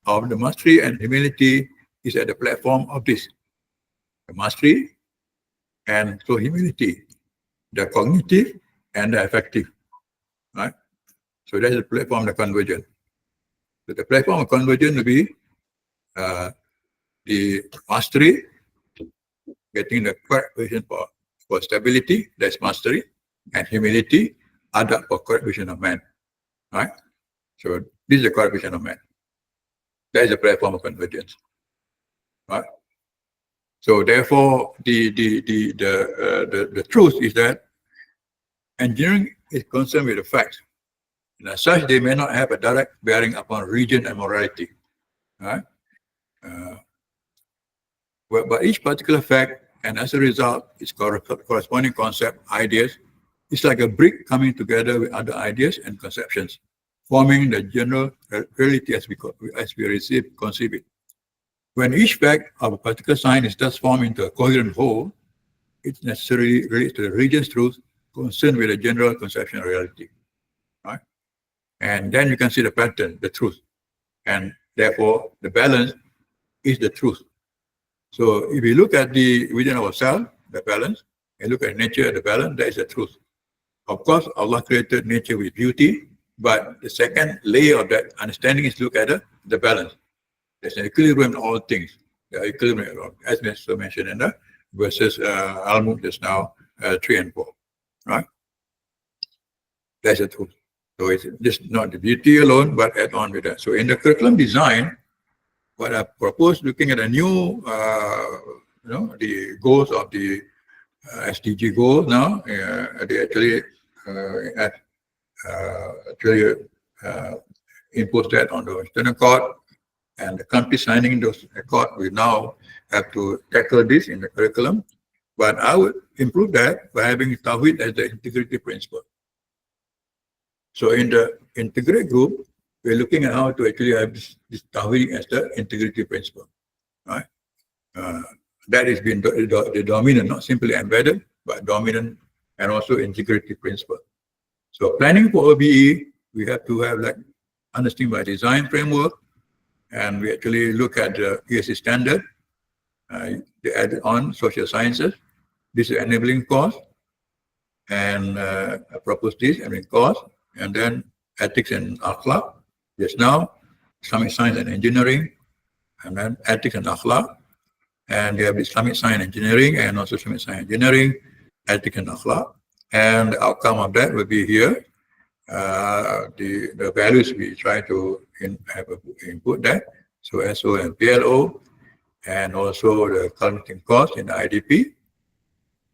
of the mastery and humility is at the platform of this. The mastery and so humility, the cognitive and the affective, right? So that's the platform of the convergence. So the platform of convergence will be the mastery, getting the correct vision for stability, that's mastery, and humility, adab for correct vision of man, right? So this is the correct vision of man. That is the platform of convergence, right? So therefore, the truth is that engineering is concerned with the facts. And as such, they may not have a direct bearing upon religion and morality, right? But each particular fact, and as a result, its corresponding concept, ideas, it's like a brick coming together with other ideas and conceptions. forming the general reality as we conceive it. When each fact of a particular sign is thus formed into a coherent whole, it necessarily relates to the region's truth concerned with a general conception of reality. Right? And then you can see the pattern, the truth. And therefore, the balance is the truth. So if we look at within ourselves, the balance, and look at nature, the balance, that is the truth. Of course, Allah created nature with beauty, but the second layer of that understanding is look at the balance. There's an equilibrium in all things. The equilibrium, as Mr. mentioned in the verses Al-Mulk just now, 3 and 4. Right? That's the truth. So it's just not the beauty alone, but add on with that. So in the curriculum design, what I propose looking at a new, the goals of the SDG goals now, they actually impose that on the external court, and the country signing those accords, we now have to tackle this in the curriculum. But I would improve that by having Tawhid as the integrity principle. So in the integrate group, we're looking at how to actually have this Tawhid as the integrity principle. Right? That has been the dominant, not simply embedded, but dominant and also integrity principle. So planning for OBE, we have to have like understanding by design framework, and we actually look at the ESC standard, they add on social sciences. This is enabling course, and I propose this enabling course, and then ethics and akhlaq. Just now, Islamic science and engineering, and then ethics and akhlaq. And we have Islamic science engineering and also Islamic science engineering, ethics and akhlaq. And the outcome of that will be here. The values we try to input that. So SO and PLO, and also the culminating cost in the IDP,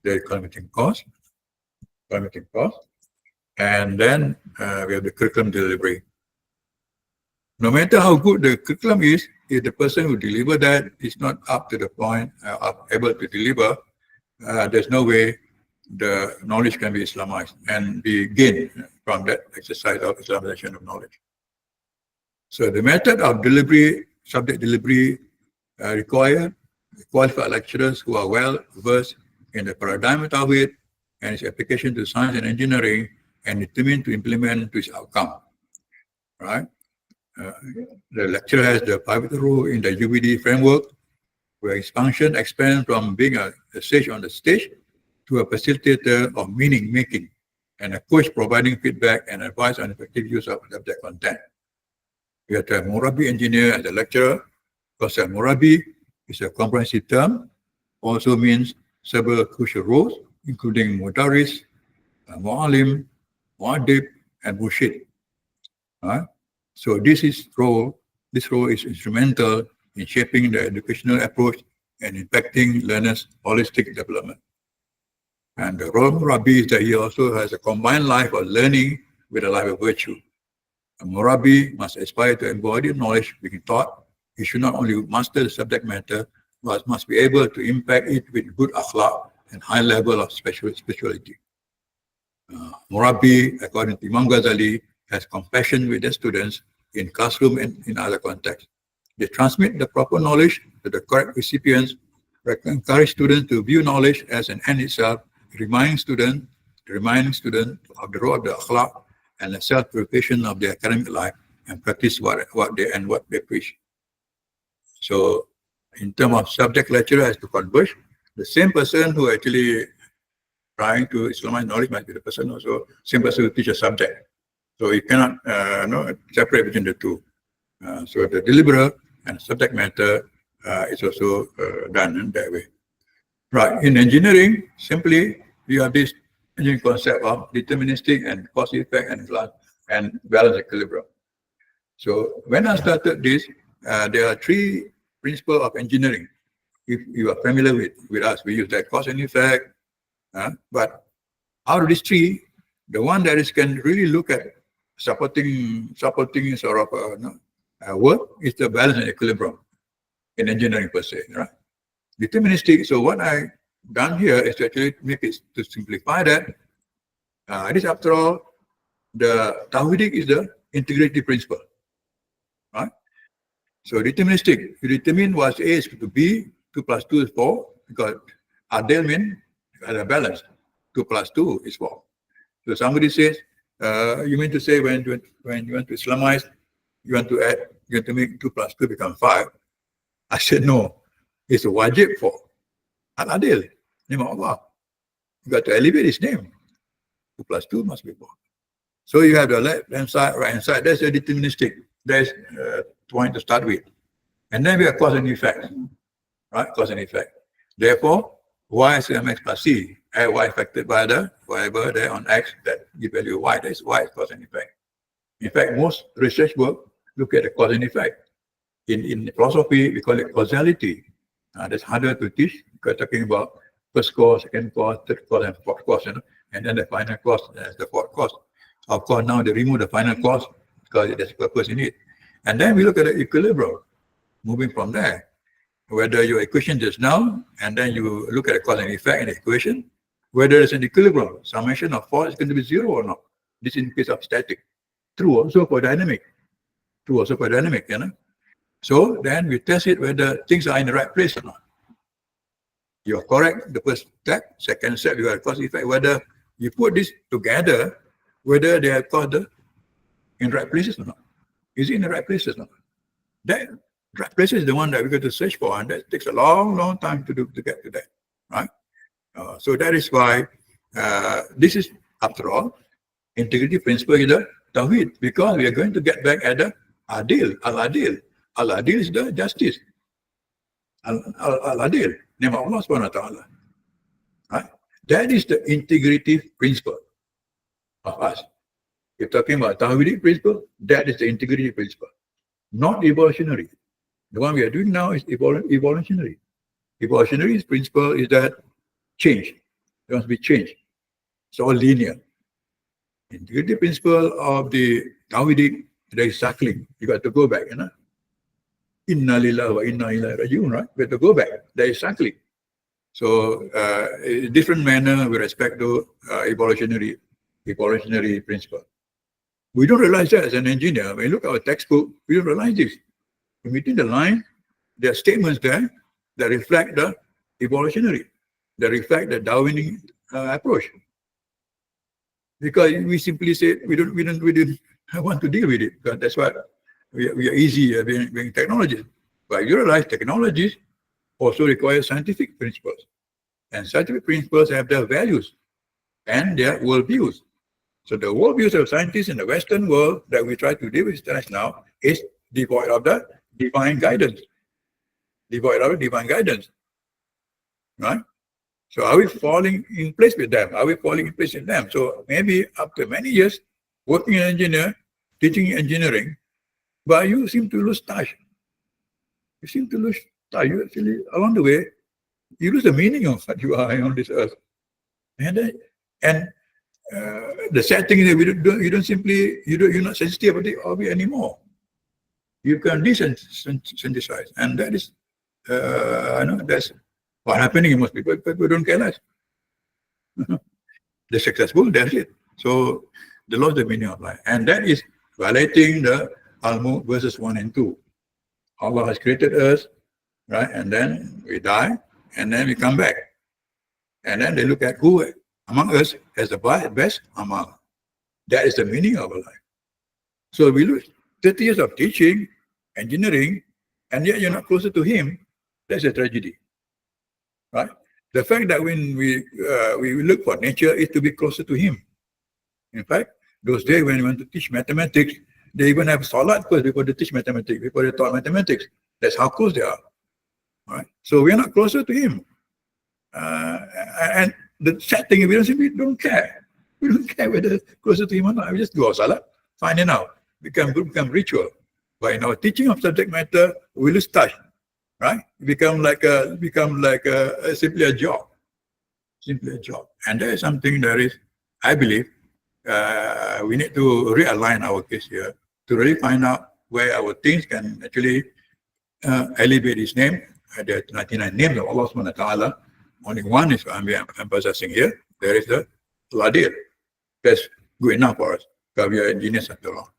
the culminating cost. And then we have the curriculum delivery. No matter how good the curriculum is, if the person who deliver that is not up to the point, able to deliver, there's no way the knowledge can be Islamized and be gained from that exercise of Islamization of knowledge. So the method of delivery, subject delivery, require qualified lecturers who are well versed in the paradigm of Tawhid and its application to science and engineering, and determined to implement to its outcome. Right? The lecturer has the pivotal role in the UBD framework, where his function expands from being a sage on the stage to a facilitator of meaning making, and a coach providing feedback and advice on effective use of subject content. We have to have Murabi engineer as a lecturer, because Murabi is a comprehensive term, also means several crucial roles, including Mudaris, Mu'alim, Mu'adib, and Murshid. So this role is instrumental in shaping the educational approach and impacting learners' holistic development. And the role of Murabi is that he also has a combined life of learning with a life of virtue. A Murabi must aspire to embody knowledge being taught. He should not only master the subject matter, but must be able to impact it with good akhlaq and high level of spirituality. Murabi, according to Imam Ghazali, has compassion with their students in classroom and in other contexts. They transmit the proper knowledge to the correct recipients, encourage students to view knowledge as an end itself, reminding students of the role of the akhlaq and the self-purification of their academic life, and practice what they preach. So, in terms of subject lecturer has to converge. The same person who actually trying to Islamize knowledge might be the person also, same person who teach a subject. So you cannot separate between the two. So the deliverer and subject matter is also done in that way. Right. In engineering, simply you have this engineering concept of deterministic and cause effect and balance equilibrium. So when I started this, there are three principles of engineering. If you are familiar with us, we use that cause and effect. But out of these three, the one that can really look at supporting sort of work is the balance and equilibrium in engineering per se, right? Deterministic. So what I done here is to actually make it to simplify that. This after all, the Tawhidic is the integrity principle, right? So deterministic, you determine what A is to B, 2 plus 2 is 4, because Adl means a balance, 2 plus 2 is 4. So somebody says, you mean to say when you want to Islamize, you want to add, you want to make 2 plus 2 become 5. I said, no, it's a wajib for Al-Adl, name of Allah. You got to elevate his name. 2 plus 2 must be 4. So you have the left-hand side, right-hand side. That's a deterministic. That's point to start with. And then we have cause and effect, right? Cause and effect. Therefore, y is mx plus c. Y affected by the whatever there on x that give value y. That's y is cause and effect. In fact, most research work look at the cause and effect. In philosophy, we call it causality. That's harder to teach because talking about first cause, second cause, third cause, and fourth cause, you know? And then the final cause, that's the fourth cause. Of course, now they remove the final cause because there's a purpose in it. And then we look at the equilibrium, moving from there. Whether your equation just now, and then you look at the cause and effect in the equation, whether there's an equilibrium, summation of force is going to be 0 or not. This is in case of static. True also for dynamic. True also for dynamic, you know. So then we test it whether things are in the right place or not. You're correct, the first step. Second step, you have cause effect, whether you put this together, whether they are caused in the right places or not. Is it in the right places or not? That right places is the one that we got to search for, and that takes a long, long time to get to that, right? So that is why this is, after all, integrity principle is the Tawhid, because we are going to get back at the Adl, Al-Adl. Al-Adl is the justice. Al-Adl, name of Allah subhanahu wa ta'ala. Right? That is the integrity principle of us. You're talking about Tawhidic principle, that is the integrity principle, not evolutionary. The one we are doing now is evolutionary. Evolutionary principle is that change. There must be change. It's all linear. Integrity principle of the Tawhidic, there is cycling. You got to go back, you know. Inna lillahi wa inna ilaihi raji'un, right? We have to go back. There is cycling. So, a different manner with respect to evolutionary principle. We don't realize that as an engineer. When you look at our textbook, we don't realize this. In between the lines, there are statements there that reflect the evolutionary, that reflect the Darwinian approach. Because we simply say we didn't want to deal with it. Because that's why we are easy being technologists. But you realize technologies also require scientific principles. And scientific principles have their values and their worldviews. So the worldviews of scientists in the Western world that we try to deal with now is devoid of the divine guidance. Devoid of divine guidance. Right? So are we falling in place with them? Are we falling in place with them? So maybe after many years working as an engineer, teaching engineering, but you seem to lose touch. You seem to lose touch. You actually, along the way, you lose the meaning of what you are on this earth. And the sad thing is that you're not sensitive of it anymore. You can desensitize, and that is, that's what's happening in most people. People don't care less. They're successful, that's it. So they lost the meaning of life, and that is violating the Al-Mulk verses 1 and 2. Allah has created us, right, and then we die, and then we come back, and then they look at who among us has the best amal. That is the meaning of our life. So we lose 30 years of teaching, engineering, and yet you're not closer to him. That's a tragedy, right? The fact that when we look for nature is to be closer to him. In fact, those days when we want to teach mathematics, they even have salat first before they teach mathematics, before they taught mathematics. That's how close they are, right? So we are not closer to him. And the sad thing is we don't care. We don't care whether closer to him or not. We just do our salah, find it out, become ritual. But in our teaching of subject matter, we lose touch, right? Become simply a job, And there is something that is, I believe, we need to realign our case here to really find out where our things can actually elevate his name. There are 99 names of Allah subhanahu wa ta'ala. Only one is I'm possessing here. There is the Al-Adl. That's good enough for us because we are engineers after all.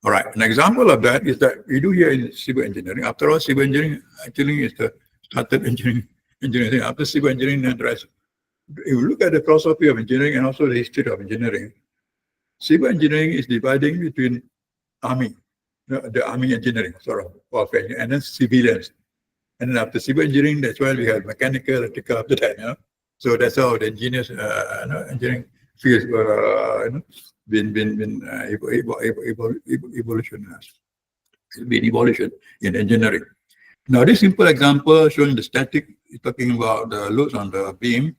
All right, an example of that is that we do here in civil engineering. After all, civil engineering actually is the started engineering. After civil engineering and the rest, if you look at the philosophy of engineering and also the history of engineering, civil engineering is dividing between army, the army engineering sort of warfare, and then civilians. And then after civil engineering, that's why we have mechanical, electrical after that. So that's how the engineers, engineering fields been evolution in engineering. Now, this simple example showing the static, talking about the loads on the beam,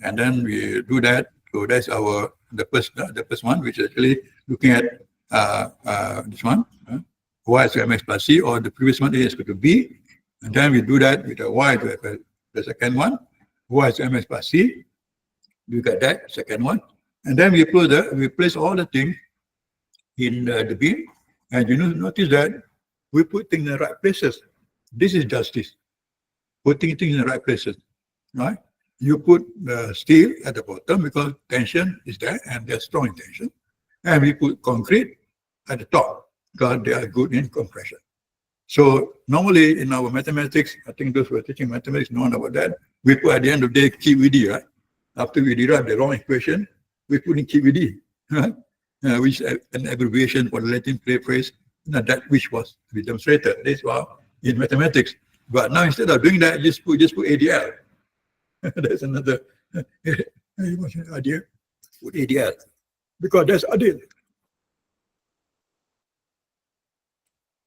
and then we do that. So that's the first one, which is actually looking at this one, y to mx plus c, or the previous one a is equal to b, and then we do that with the y to the second one, y to mx plus c. We got that second one, and then we place all the things in the beam, and you notice that we put things in the right places. This is justice, putting things in the right places, right? You put the steel at the bottom because tension is there and there's strong tension, and we put concrete at the top because they are good in compression. So normally in our mathematics, I think those who are teaching mathematics know about that. We put at the end of the day QED, right? After we derive the wrong equation, we put in QED, right? Which is an abbreviation for the Latin phrase, that which was to be demonstrated. This was in mathematics. But now instead of doing that, just put ADL. That's another idea. Put ADL. Because that's Adl.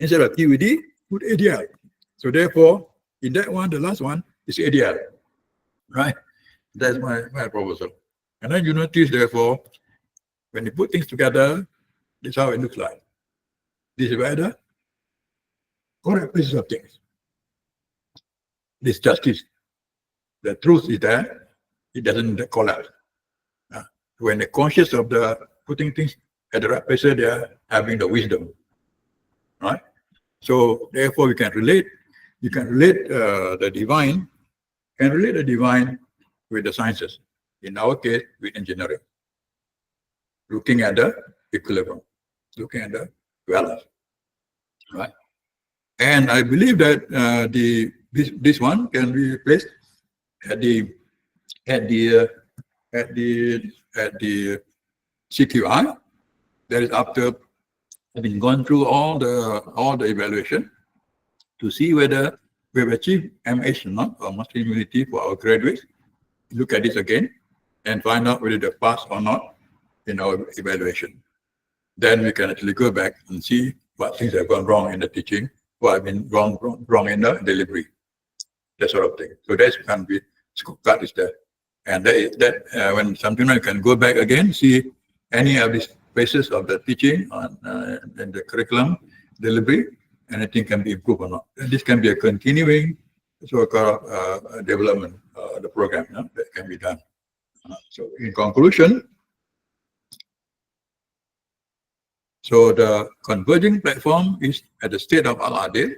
Instead of QED, put ADL. So therefore, in that one, the last one is ADL. Right? That's my proposal. And then you notice, therefore, when you put things together, this is how it looks like. This is where the correct places of things. This justice. The truth is there, it doesn't collapse. When they're conscious of the putting things at the right places, they are having the wisdom. Right? So therefore we can relate, the divine, with the sciences. In our case, with engineering. Looking at the equilibrium, looking at the balance. Right? And I believe that this one can be placed at the CQI. That is after having gone through all the evaluation to see whether we have achieved MH or not, or master humility for our graduates. Look at this again and find out whether they pass or not in our evaluation. Then we can actually go back and see what things have gone wrong in the teaching, what have been wrong in the delivery, that sort of thing. So that can be scorecard is there, and when something like can go back again, see any of these phases of the teaching and the curriculum delivery, anything can be improved or not. And this can be a continuing so-called development of the program that can be done. So in conclusion, so the converging platform is at the state of Al-Adl.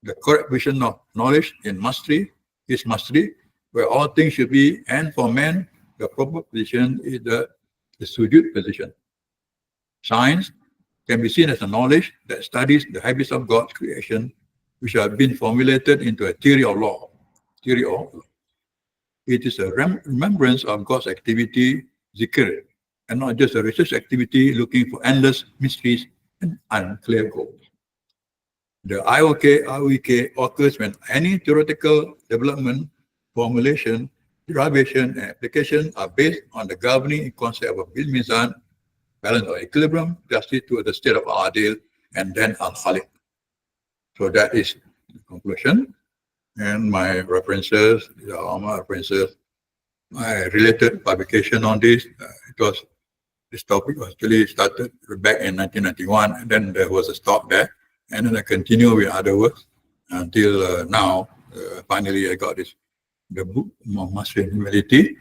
The correct vision of knowledge in mastery is mastery, where all things should be, and for man, the proper position is the sujud position. Science can be seen as a knowledge that studies the habits of God's creation, which have been formulated into a theory of law. It is a remembrance of God's activity, zikr, and not just a research activity looking for endless mysteries and unclear goals. The IOEK occurs when any theoretical development, formulation, derivation, and application are based on the governing concept of Bil-Mizan, balance or equilibrium, justice to the state of Al-Adl, and then Al-Khaliq. So that is the conclusion. And my references, my related publication on this, this topic was actually started back in 1991, and then there was a stop there, and then I continue with other works until now. Finally, I got the book Mastery in Humility,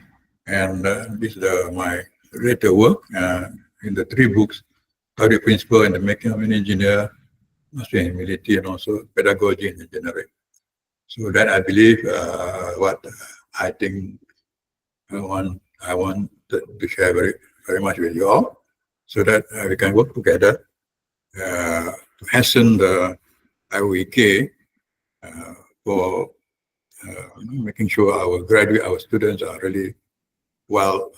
and this is my later work in the 3 books: Tawhid Principle and the Making of an Engineer, Mastery in Humility, and also Pedagogy in Engineering. So that I believe what I think I want to share very much with you all, so that we can work together to hasten the IOEK for making sure our students are really well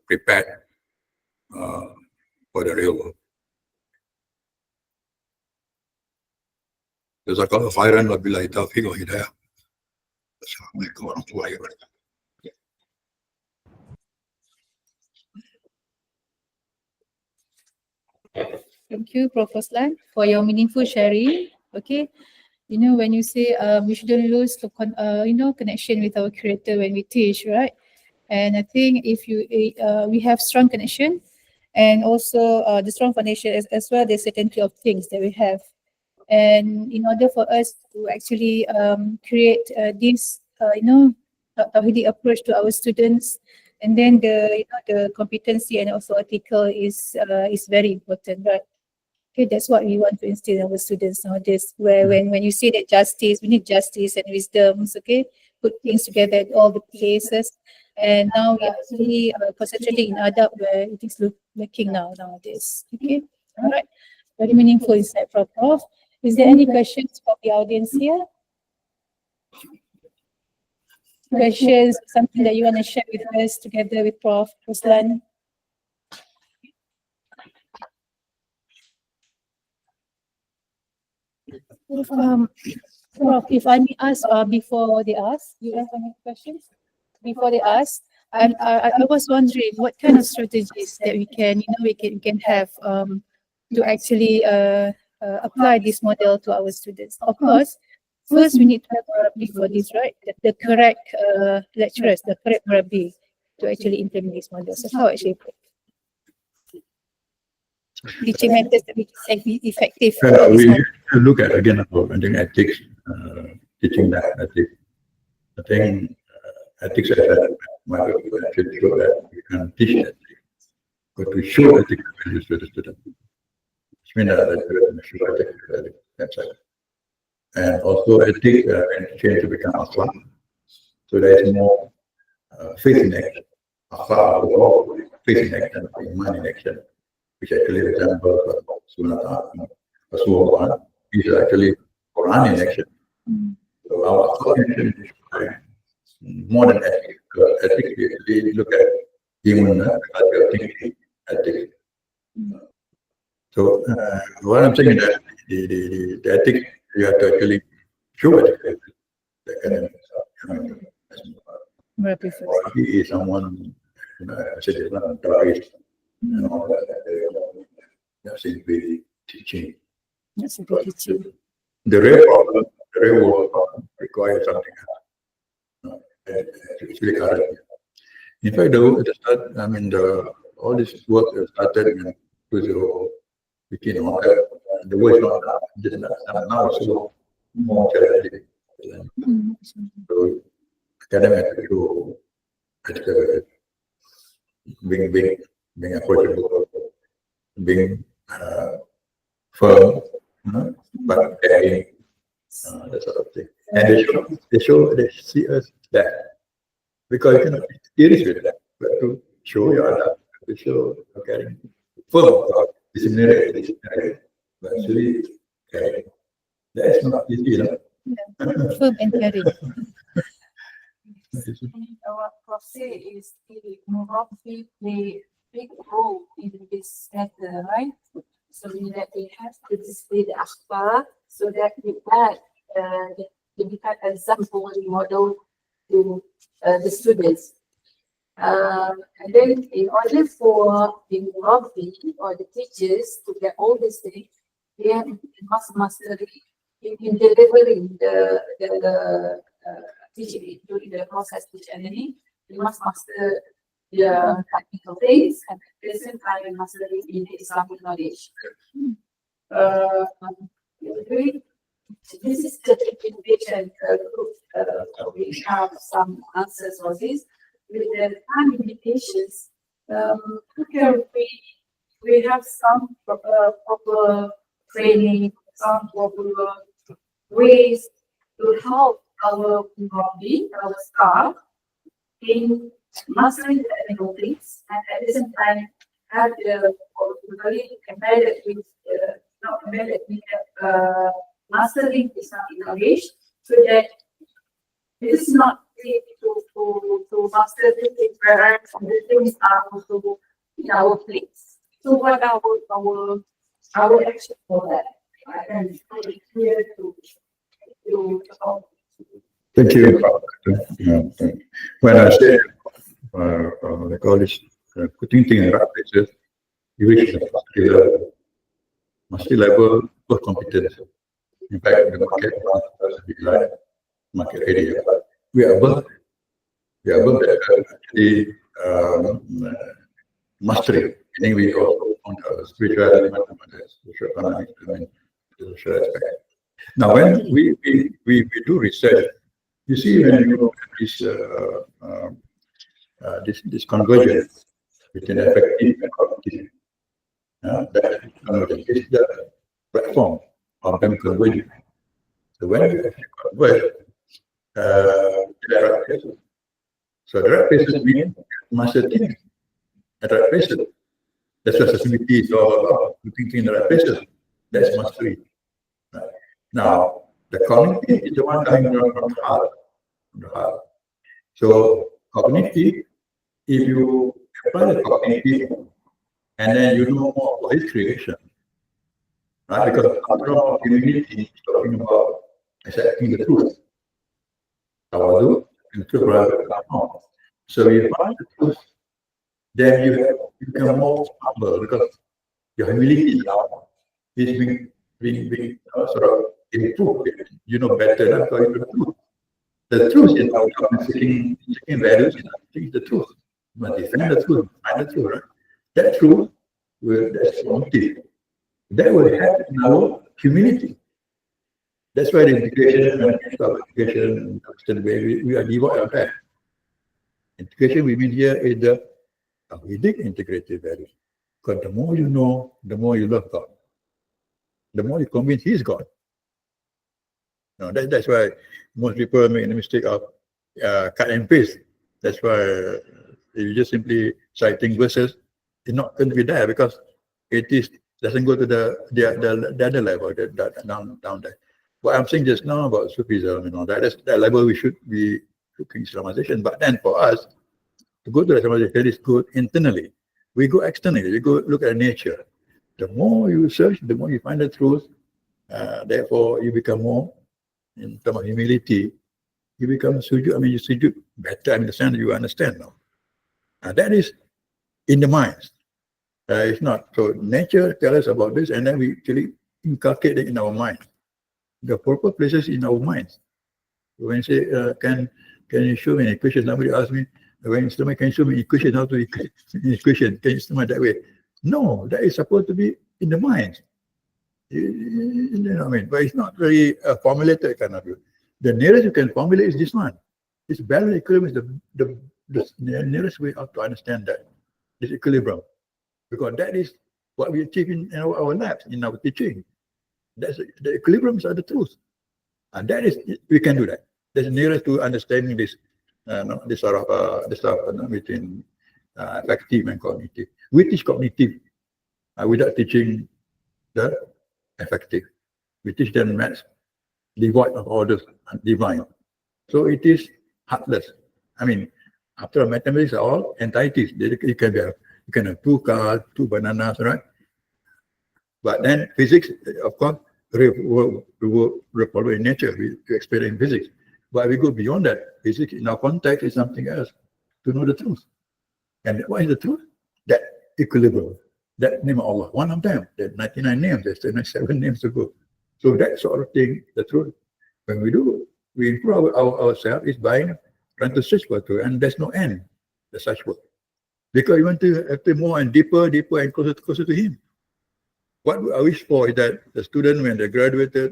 prepared for the real world. Jazakallah khairan wa billahi taufiq wa hidayah. Assalamualaikum warahmatullahi wabarakatuh. Thank you, Prof. Ruslan, for your meaningful sharing. Okay, you know, when you say we shouldn't lose the connection with our creator when we teach, right? And I think if we have strong connection, and also the strong foundation as well, the certainty of things that we have. And in order for us to actually create this, Tawhidi approach to our students, and then the competency and also ethical is very important, right? Okay, that's what we want to instill in our students nowadays. Where when you say that justice, we need justice and wisdoms. Okay, put things together at all the places. And now we are actually concentrating in adab where it is lacking nowadays. Okay, all right. Very meaningful insight from Prof. Is there any questions from the audience here? Questions, something that you want to share with us together with Prof. Ruslan? Prof, if I may ask before they ask, you have any questions? Before they ask, I was wondering what kind of strategies that we can have to actually apply this model to our students. Of course, first we need to have Murabbi for this, right? The correct lecturers, the correct Murabbi to actually implement this model. So how actually teaching methods that is effective. We look at again about ethics, teaching that ethics. I think ethics might be should show that we can teach ethics, but to show ethical values to the student. Which means that show ethical values. And also ethics change to become Assoc. So there is more faith in action. Assoc is faith in action, iman in action, which actually resembles Sunnah. Rasulullah is actually Quran in action. So our Assoc action is more than ethics, because ethics we look at human thinking, ethics. So what I'm saying is that the ethics you have to actually show it. He is someone, terrorist, and all that. That seems to be teaching. The real world problem requires something else. It's really current. In fact, all this work started in 2015. The world is not just now, so more challenging. So academic to being approachable, being firm, but caring, that sort of thing. And they see us that, because you cannot be serious with that, but to show your adapt, to show caring, firm, disciplinary, but actually caring. That is not easy, Firm and caring. Our Prof is the Murabbi play big role in this matter, right? So that they have to display the akhbar, so that with that they become an example model to the students. And then in order for the Murabbi or the teachers to get all these things, they must master in delivering the teaching during the process teach anything. We must master the technical things and at the same time mastering in the Islamic knowledge. This is the innovation group. We have some answers for this. With the time limitations, we have some proper training, some proper ways to help our Murabbi, our staff, in mastering the technical things and at the same time have the embedded with not embedded, we have mastering Islamic knowledge, so that it is not easy to master the things, whereas the things are also in our place. So what are our action for that? And it's very clear to Thank you. When I say they call this putting things in the right places, you reach the mastery level of competence. In fact, the market has been like market area. We are above that actually mastery. Meaning we go on the spiritual element, social economic element, social aspect. Now, when we do research, you see when you look at this convergence between effective and cognitive, that convergence is the platform of them converging. So when you actually converge, there are right places. So the right places mean master things at the right places. That's what sustainability is all about, putting things in the right places. That's mastery. Right. Now, the cognitive is the one coming from the heart. So cognitive, if you apply the cognitive and then you know more about his creation, right? Because after all, humanity is talking about accepting the truth. Tawadu and truth. So you find the truth, then you become more humble because your humility now is being sort of improved. You know better than the truth. The truth is not seeking values, it's the truth. You must defend the truth, find the truth, right? That truth that's motive. That will happen in our community. That's why the integration, when we talk about integration, we are devoid of that. Integration we mean here is the Tawhidic integrated value. Because the more you know, the more you love God. The more you convince He is God. No, that's why most people make the mistake of cut and paste. That's why if you just simply citing verses, it's not going to be there because it doesn't go to the other level, down there. What I'm saying just now about Sufism and all that, that's that level we should be looking Islamization. But then for us to go to Islamization is good internally. We go externally. We go look at nature. The more you search, the more you find the truth. Therefore, you become more. In terms of humility, you become sujud. I mean, you sujud better. Understand? You understand now. That is in the minds. It's not. So nature tells us about this, and then we actually inculcate it in our mind. The proper places in our minds. When you say, can you show me an equation? Somebody asked me, when instrument, can you show me an equation? How to equation? Can you instrument that way? No, that is supposed to be in the mind. You know what I mean? But it's not very formulated kind of view. The nearest you can formulate is this one. This balance equilibrium is the nearest way out to understand that, this equilibrium. Because that is what we achieve in our labs, in our teaching. That's the equilibriums are the truth. And that is, we can do that. That's nearest to understanding this sort of between affective and cognitive. We teach cognitive without teaching the affective. We teach them maths, devoid of orders and divine. So it is heartless. I mean, after mathematics are all entities. You can have two cars, two bananas, right? But then physics, of course, we follow in nature. We experience physics. But we go beyond that. Physics in our context is something else to know the truth. And what is the truth? That equilibrium. That name of Allah, one of them. There are 99 names. There's 97 names to go. So that sort of thing, the truth. When we do, we improve ourselves is by trying to search for truth, and there's no end. The such work. Because you want to have to more and deeper and closer to Him. What I wish for is that the student, when they graduate, they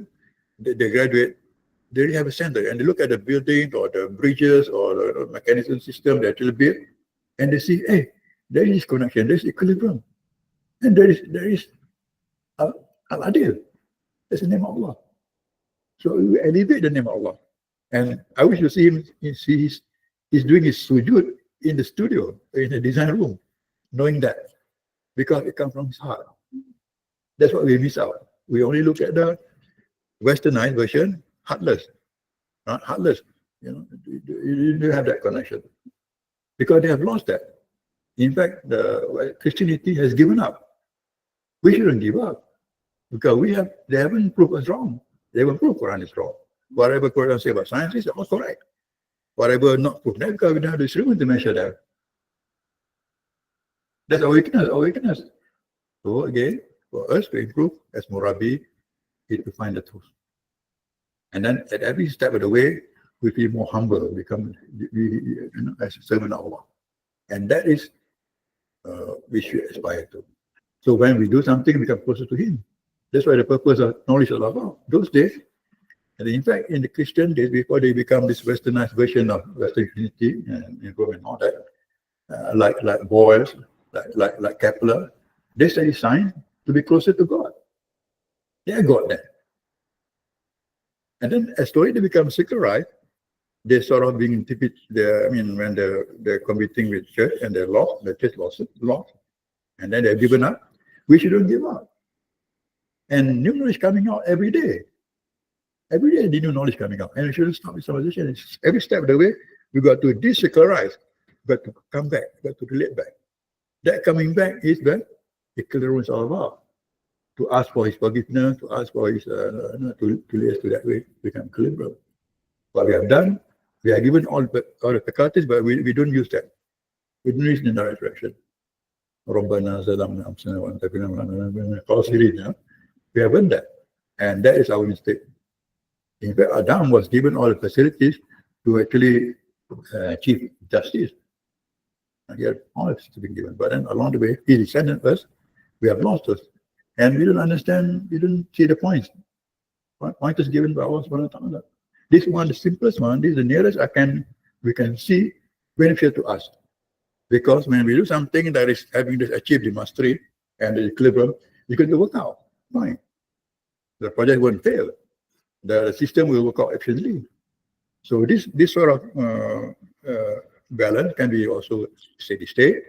really have a center, and they look at the building or the bridges or the mechanism system they actually built, and they see, hey, there is connection, there's equilibrium, and there is Al-Adl. That's the name of Allah. So we elevate the name of Allah, and I wish to see him. He's doing his sujud in the studio, in the design room, knowing that because it comes from his heart. That's what we miss out. We only look at the westernized version, heartless, not heartless. You don't have that connection because they have lost that. In fact, Christianity has given up. We shouldn't give up because they haven't proved us wrong. They haven't proved Quran is wrong. Whatever Quran say about science is all correct. Whatever not proved, because we don't have the instrument to measure that. That's our weakness. So again, for us to improve as Murabi, is to find the truth. And then at every step of the way, we feel more humble, become as a servant of Allah. And that is we should aspire to. So when we do something, we become closer to Him. That's why the purpose of knowledge of Allah. Those days, and in fact, in the Christian days, before they become this westernized version of Western Christianity and Rome and all that, like Boyles, like Kepler, they study science to be closer to God. They got that. And then as slowly they become secularized, they sort of being when they're competing with church and they're lost, the church lost, and then they're given up. We shouldn't give up. And new knowledge coming out every day. Every day, the new knowledge coming out. And we shouldn't stop with civilization. Every step of the way, we got to de-secularize, got to come back, got to relate back. That coming back is when the clear is all about. To ask for his forgiveness, to ask for his, to lead us to that way, become clear. What we have done, we are given all the faculties, but we don't use that. We don't use it in the right direction. We haven't that. And that is our mistake. In fact, Adam was given all the facilities to actually achieve justice. And yet, all of it has been given. But then along the way, he descended us, we have lost us. And we don't understand, we don't see the points. Point is given by Allah subhanahu wa ta'ala. This one, the simplest one, this is the nearest we can see benefit to us. Because when we do something that is having this achieved the mastery and the equilibrium, it's going to work out. Fine. The project won't fail. The system will work out efficiently. So this sort of balance can be also steady state,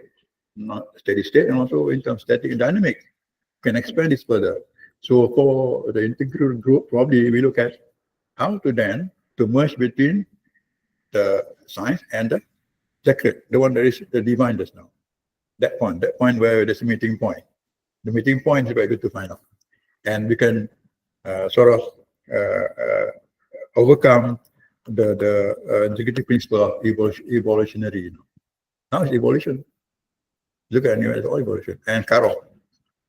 not steady state, and also in terms of static and dynamic. Can expand this further. So for the integral group, probably we look at how to then to merge between the science and the sacred, the one that is the divine just now. That point where there's a meeting point. The meeting point is very good to find out. And we can sort of overcome the integrity principle of evolutionary. Now it's evolution. Look at it, it's all evolution. And Karo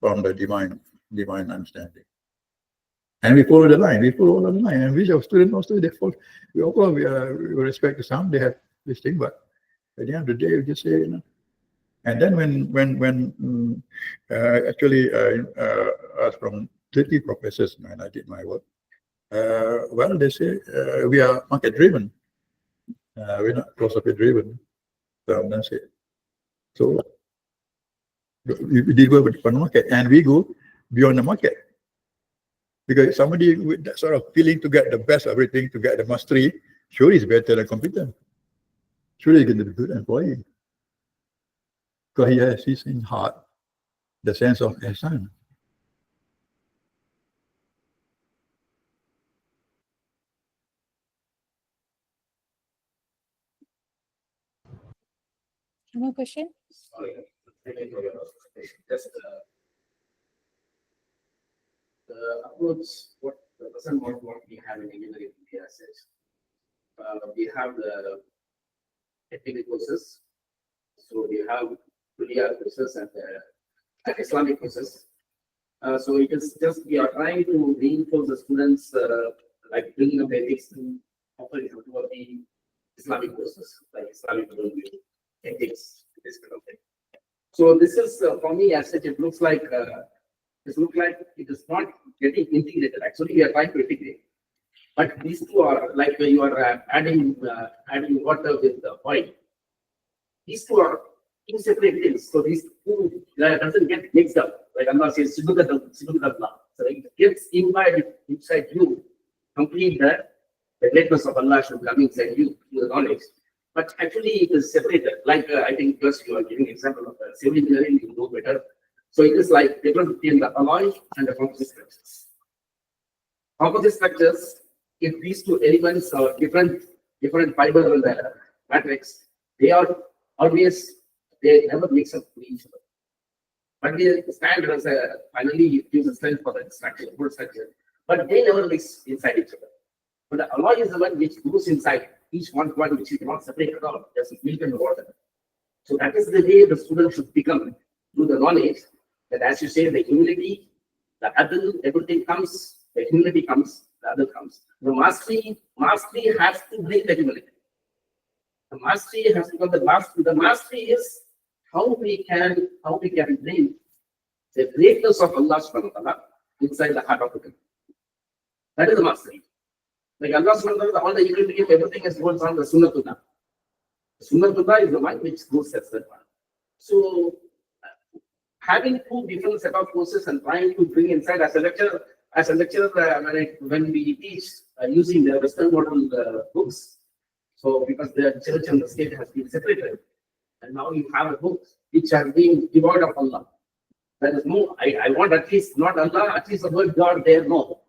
from the divine understanding. And we follow the line, and we have students also, they follow. We respect to some, they have this thing, but at the end of the day, we just say, And then when actually as from 30 professors, when I did my work, well, they say we are market driven. We're not philosophy driven. So we did work with the market, and we go beyond the market. Because somebody with that sort of feeling to get the best of everything, to get the mastery, surely is better than competent. Surely he's going to be a good employee. Because he has his in heart the sense of Hassan. More question? Just the approach, what the person what we have in engineering says. We have the technical courses, so we have Kuliya courses and Islamic courses. So it is just we are trying to reinforce the students, like bringing up ethics to offer it to the Islamic courses, like Islamic ethics, this kind of thing. So this is for me as such. It looks like it is not getting integrated. Actually, we are trying to integrate, but these two are like you are adding water with the oil. These two are two separate things. So these two doesn't get mixed up. Like Allah says, so it gets imbibed inside you, complete that the greatness of Allah should come inside you, the knowledge. But actually, it is separated. Like I think first you are giving example of civil engineering, you know better. So it is like difference between the alloy and the composite structures. Composite structures, if these two elements are different fibers in the matrix, they are always, they never mix up with each other. But they stand as a, finally it gives a strength for the structure, full structure. But they never mix inside each other. But the alloy is the one which goes inside each one which you cannot separate at all. There's milk and water. So that is the way the student should become through the knowledge that, as you say, the humility, the Adl, everything comes, the humility comes, the Adl comes. The mastery has to bring the humility. The mastery has to come. The mastery is how we can bring the greatness of Allah subhanahu wa ta'ala inside the heart of the people. That is the mastery. Like Allah subhanahu wa ta'ala, all the equity, everything is goes on the sunnatullah. Sunnatullah is the one which goes as that one. So having two different set of courses and trying to bring inside as a lecturer, when we teach using the Western model books, so because the church and the state has been separated, and now you have a book which has been devoid of Allah. There is no, I want at least not Allah, at least the word God there, no.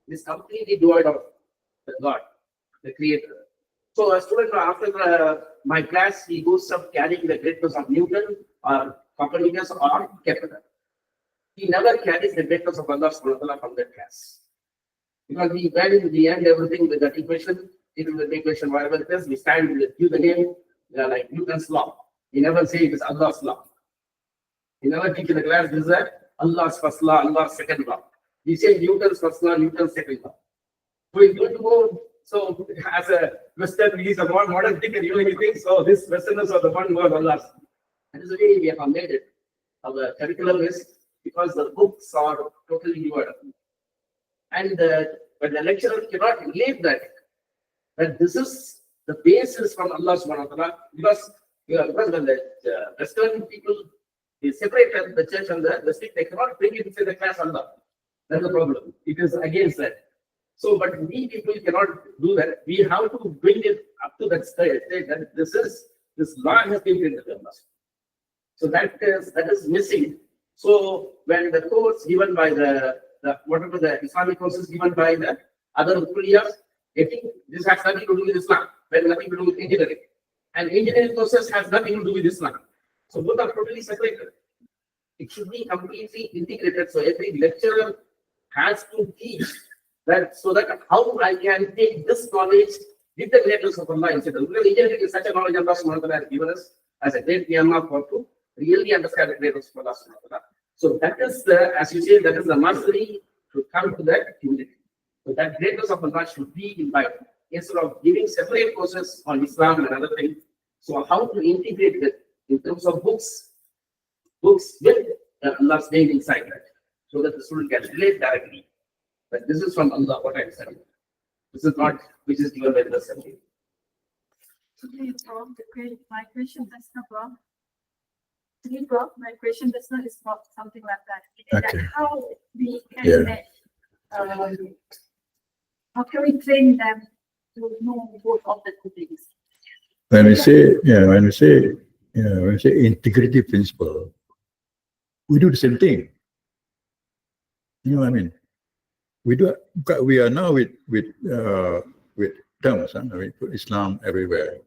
It is completely devoid of the God, the Creator. So a student after my class, he goes up carrying the greatness of Newton or Copernicus or Kepler. He never carries the greatness of Allah subhanahu wa ta'ala from that class. Because we value in the end everything with that equation, it is the equation, whatever it is, we stand with the name, like Newton's law. He never say it is Allah's law. He never teach in the class, this is Allah's first law, Allah's second law. He say Newton's first law, Newton's second law. So he's going to go, so as a Western, he's a more modern thinker, even if he thinks, so this Westerners are the one who are Allah's. That is the way we have made it. Our curriculum is because the books are totally devoid. And but the lecturer cannot relate that this is the basis from Allah subhanahu wa ta'ala, because when the Western people, they separated the church and the state, they cannot bring it into the class Allah. That's the problem. It is against that. So, but we people cannot do that. We have to bring it up to that state that this law has been printed in us. So that is missing. So when the course given by the whatever the Islamic courses given by the other kulliyas, I think this has nothing to do with Islam, but nothing to do with engineering. And engineering courses has nothing to do with Islam. So both are totally separated. It should be completely integrated. So every lecturer has to teach that, so that how I can take this knowledge with the greatness of Allah instead. Because engineering is such a knowledge Allah subhanahu wa ta'ala has given us as a great ni'mah for to really understand the greatness of Allah subhanahu wa ta'ala. So that is the, as you say, that is the mastery to come to that humility. So that greatness of Allah should be in mind instead of giving separate courses on Islam and other things. So how to integrate it in terms of books with Allah's name inside that, so that the student can relate directly. But this is from Allah, what I'm saying. This is not which is given by the Assembly. Okay, Prof, my question does not wrong. Prof, my question does not is not something like that. Okay. That how we can make, how can we train them to know both of the two things? When we say integrity principle, we do the same thing. You know what I mean? We are now with terms, we put Islam everywhere.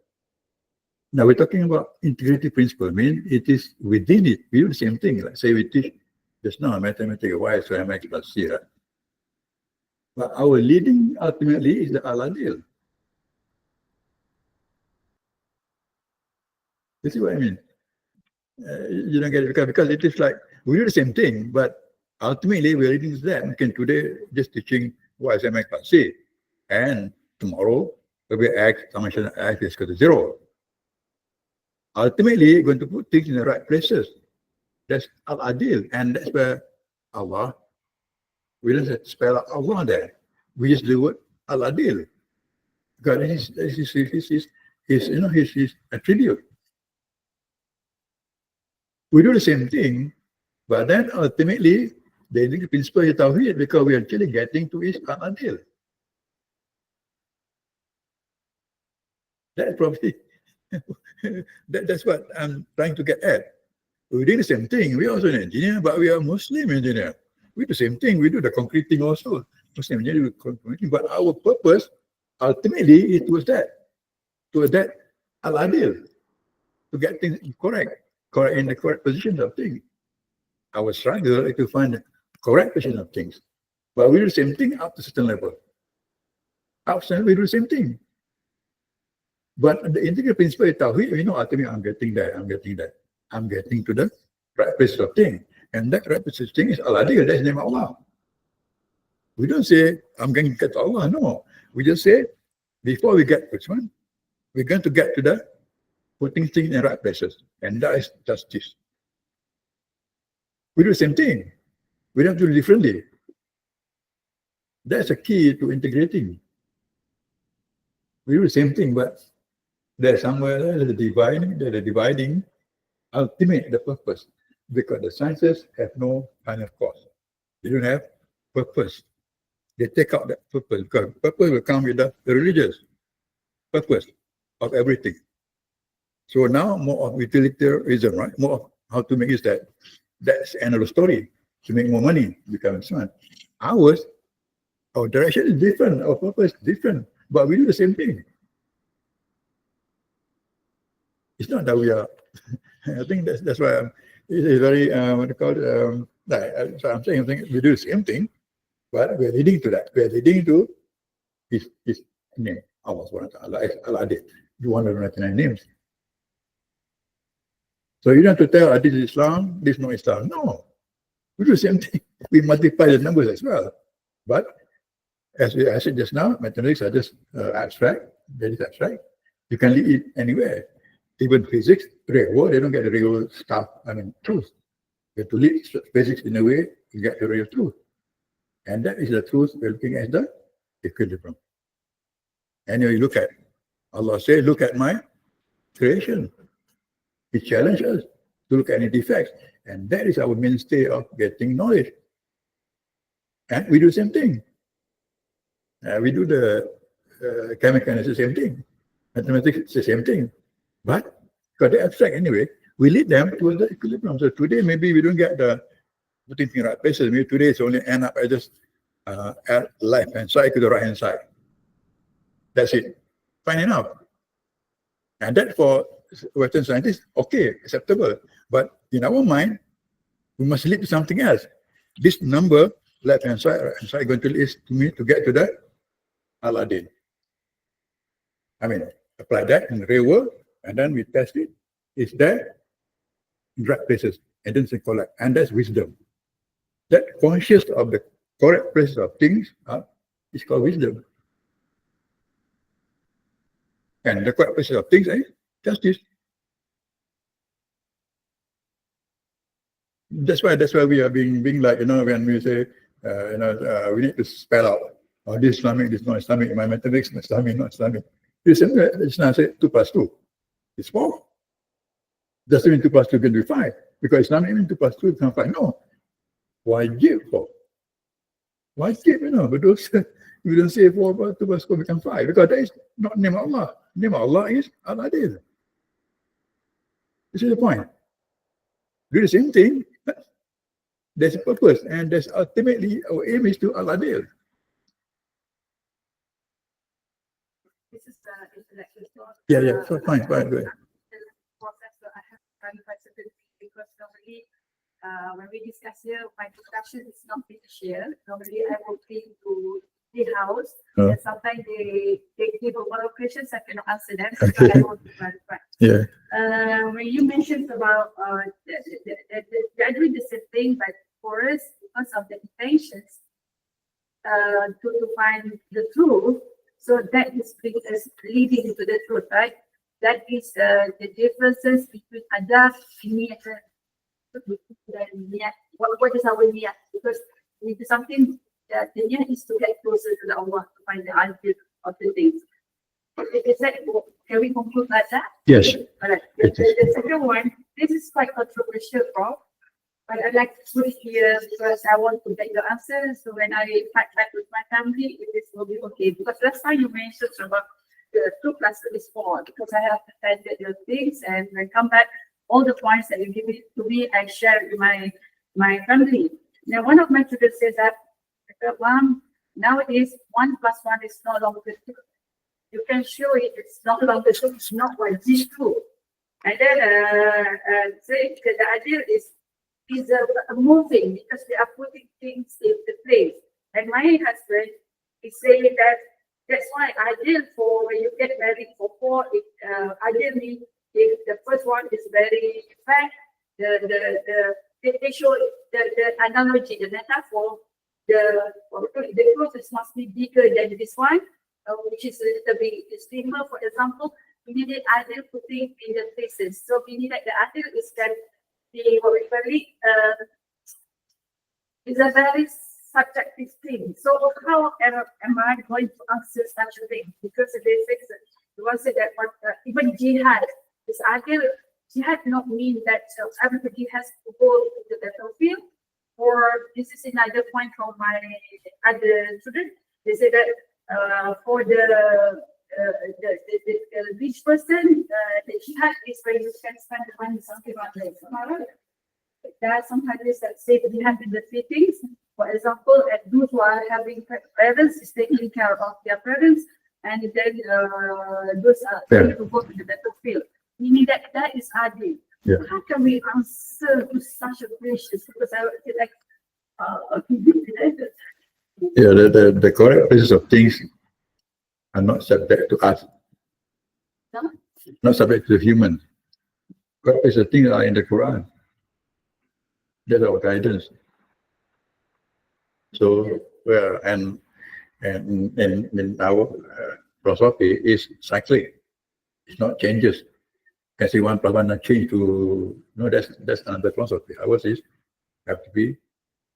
Now we're talking about integrity principle. I mean, it is within it. We do the same thing. Like say we teach just now mathematics, y = mx plus c, right? But our leading ultimately is the Al-Adl. You see what I mean? You don't get it because it is like we do the same thing, but ultimately we're leading to that. Okay, today just teaching y = mx plus c, and tomorrow will be x summation of x is equal to 0. Ultimately, you're going to put things in the right places. That's Al-Adl, and that's where Allah, we don't spell out Allah there. We just do what Al-Adl. Because this is his attribute. We do the same thing, but then ultimately, they need the principle of Tawhid because we are actually getting to his Al-Adl. That's probably, that's what I'm trying to get at. We did the same thing. We are also an engineer, but we are Muslim engineer. We do the same thing. We do the concreting also. Muslim engineer do concreting, but our purpose ultimately is towards that Al-Adl, to get things correct in the correct positions of things. Our struggle is to find the correct position of things. But we do the same thing up to a certain level. Outside, we do the same thing. But the integral principle is Tawhid, ultimately I'm getting that. I'm getting to the right place of thing. And that right place of thing is Al-Adl, that's the name of Allah. We don't say, I'm going to get to Allah, no. We just say, before we get to which one, we're going to get to the putting things in the right places. And that is justice. We do the same thing. We don't do it differently. That's a key to integrating. We do the same thing, but there's somewhere there's a dividing ultimate the purpose, because the sciences have no final cause. They don't have purpose. They take out that purpose, because purpose will come with the religious purpose of everything. So now more of utilitarianism, right? More of how to make is that's another story, to make more money, become smart. Our direction is different, our purpose is different, but we do the same thing. It's not that we are, I think that's why it's very, what do you call it, so I'm saying we do the same thing, but we're leading to that. We're leading to his name, Allah subhanahu wa ta'ala, Al-Adl, 199 names. So you don't have to tell, this is Islam, this is not Islam. No, we do the same thing. We multiply the numbers as well. But as I said just now, mathematics are just abstract, very abstract. You can lead it anywhere. Even physics, real world, they don't get the real stuff, truth. You have to lead physics in a way to get the real truth. And that is the truth we're looking at, the equilibrium. And you look at, Allah says, look at my creation. He challenges us to look at any defects. And that is our mainstay of getting knowledge. And we do the same thing. We do the chemical, it's the same thing. Mathematics, it's the same thing. But because they're abstract anyway, we lead them towards the equilibrium. So today, maybe we don't get the putting things in the right places. Maybe today it's only end up at just add left-hand side to the right-hand side. That's it. Fine enough. And that for Western scientists, okay, acceptable. But in our mind, we must lead to something else. This number, left-hand side, right-hand side, going to lead to me to get to that Al-Adl. Apply that in the real world, and then we test it. It's there in right places, and then it's correct. And that's wisdom. That conscious of the correct places of things is called wisdom. And the correct places of things is justice. That's why we are being like, when we say, we need to spell out, this Islamic, this not Islamic, my mathematics, Islamic, not Islamic. It's not say 2 plus 2. It's 4. Doesn't mean 2 plus 2 can be 5. Because Islamic means 2 plus 2 becomes 5. No. Why give 4? Why give, but those, you don't say 4 plus 2 plus 4 becomes 5. Because that is not name of Allah. Name of Allah is Al-Adl. This is the point. Do the same thing. There's a purpose, and there's ultimately our aim is to Al-Adl. This is the intellectual thought. Yeah. So fine, go ahead. Process that I have clarified certain things, because normally when we discuss here, my discussion is not finished here. Normally I will bring to the house, and sometimes they give a lot of questions, I cannot answer them, so I want to clarify. Yeah. When you mentioned about they are doing the same thing, but for us, because of the intentions to find the truth, so that is leading into the truth, right? That is the differences between adab and niyat. What is our niyat? Because it is something that the niyat is to get closer to the Allah, to find the answer of the things. Is that, can we conclude like that? Yes. All right. The second one, this is quite controversial, Prof. But I'd like to put it here because I want to get your answer. So when I fight back with my family, this will be okay. Because last time you mentioned about the 2 plus is 4, because I have attended your things, and when I come back, all the points that you give it to me, I share with my family. Now, one of my students says that, Mom, nowadays 1 + 1 is no longer 2. You can show it, it's no longer 2, it's not what it is true. And then say the idea is moving because they are putting things into place. And my husband is saying that that's why ideal for when you get married for 4, ideally if the first one is very fat, they show the analogy, the metaphor, the process must be bigger than this one, which is a little bit slimmer. For example, we need the ideal putting in the places. So we need that the ideal is can be what we call it, is a very subjective thing. So how am I going to answer such a thing? Because they say, the one said that even jihad, this ideal, jihad not mean that everybody has to go to the battlefield. Or this is another point from my other student. They say that for the rich person, the jihad is where you can spend the money something like that. There are some hadiths that say that you have in the 3 things. For example, at those who are having parents is taking care of their parents, and then those are going to go to the battlefield. Meaning that is adil. Yeah. How can we answer to such a question? Because I feel like the correct places of things are not subject to us. No? Not subject to the human. Correct places of things are in the Quran. That's our guidance. So, and our philosophy is cyclic. It's not changes. Can say 1 + 1 change to no. That's another philosophy. Ours is have to be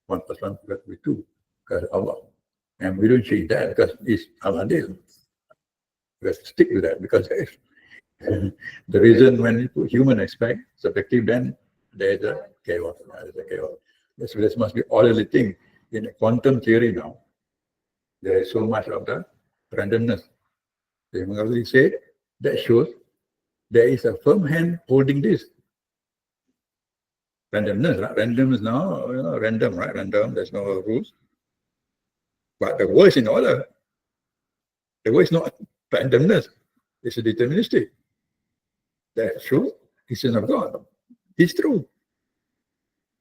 1 + 1 have to be 2 because Allah, and we don't change that because it's Al-Adl. We have to stick with that because the reason when you put human aspect subjective, then there's a chaos. This must be orderly thing. In a quantum theory now, there is so much of the randomness. They already said that shows there is a firm hand holding this. Randomness, right? Randomness now, random, right? Random, there's no rules. But the word is in order. The word is not randomness. It's a deterministic. That's true. He's son of God. It's true.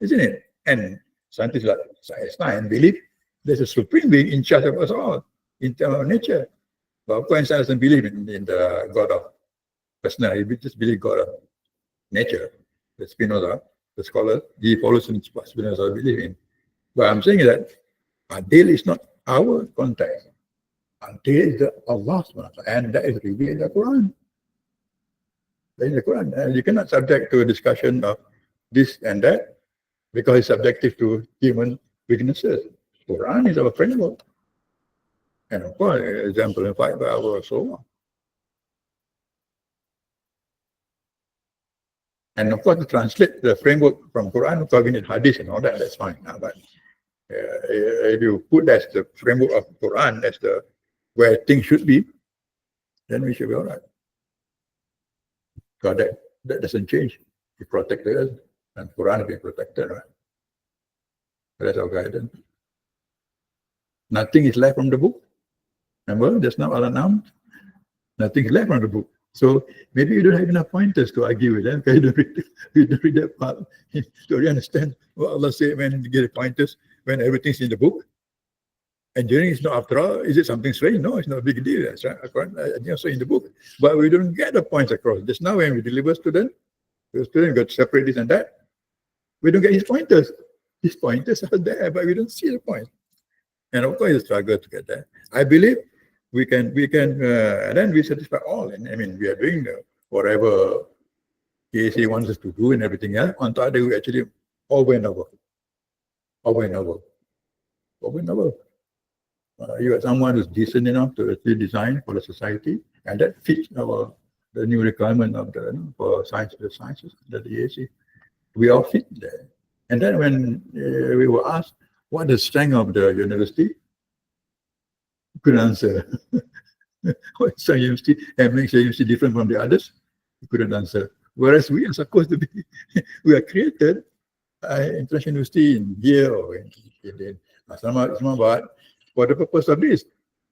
Isn't it? And scientists like Einstein believe there's a supreme being in charge of us all, in terms of nature. But of course, Einstein doesn't believe in the God of personality. He just believe God of nature. The Spinoza, the scholar, he follows in Spinoza believe in. But I'm saying that Adl is not our context. Adl is the Allah's context, and that is revealed in the Quran. In the Quran, and you cannot subject to a discussion of this and that because it's subjective to human weaknesses. Quran is our framework, and of course, exemplified by our soul. And of course, to translate the framework from Quran, we need hadith and all that. That's fine. But if you put that as the framework of Quran, that's the where things should be, then we should be all right. Because that doesn't change. He protected us, and Quran has been protected, right? That's our guidance. Nothing is left from the book. Remember, just now Al-Adl, nothing is left from the book. So maybe you don't have enough pointers to argue with them because you don't read that part. So you understand what Allah said when you get pointers when everything's in the book. Engineering is not, after all, is it something strange? No, it's not a big deal. That's right. It's also in the book. But we don't get the points across. Just now when we deliver student, the student got to separate this and that. We don't get his pointers. His pointers are there, but we don't see the point. And of course, it's a struggle to get there. I believe we can, and then we satisfy all. And I mean, we are doing whatever PAC wants us to do and everything else. On top of that, we actually over and over. You have someone who's decent enough to actually design for the society, and that fits the new requirement of for the sciences, the DAC. We all fit there. And then when we were asked what the strength of the university, we couldn't answer. What's the university and makes the university different from the others? We couldn't answer. Whereas we are supposed to be, we are created international university in here or in Islamabad for the purpose of this,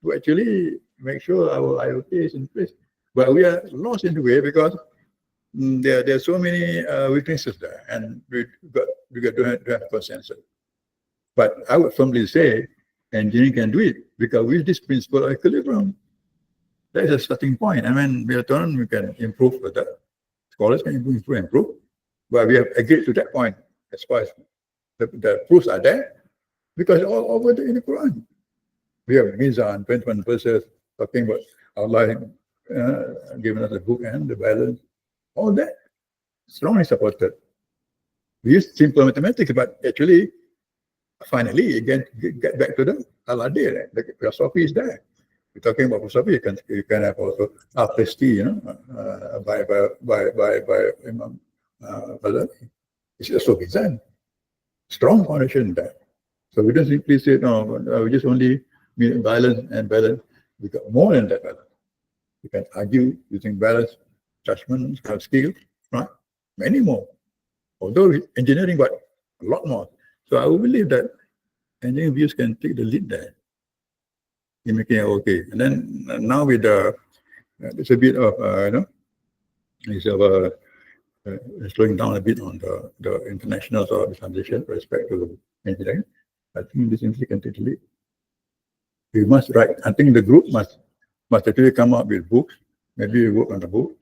to actually make sure our IOEK is in place. But we are lost in the way because there are so many weaknesses there, and we got to have consensus. But I would firmly say engineering can do it because with this principle of equilibrium, that is a starting point. And when we return, we can improve further. Scholars can improve. But we have agreed to that point as far as the proofs are there, because all over in the Quran. We have Bil-Mizan, 21 verses talking about Allah giving us the book and the balance. All that strongly supported. We use simple mathematics, but actually, finally, again, get back to the Al-Adl. The philosophy is there. We're talking about philosophy. You can have also FASc, by Imam Ghazali. It's also Bil-Mizan. Strong foundation there. So we don't simply say, no, we just only mean balance and balance. We got more than that balance. You can argue using balance, judgment, skill, right? Many more. Although engineering, but a lot more. So I would believe that engineering views can take the lead there in making it okay. And then now with there's a bit of, it's of slowing down a bit on the international sort of Islamisation with respect to engineering. I think this industry can take the lead. We must write. I think the group must actually come up with books. Maybe we work on the book,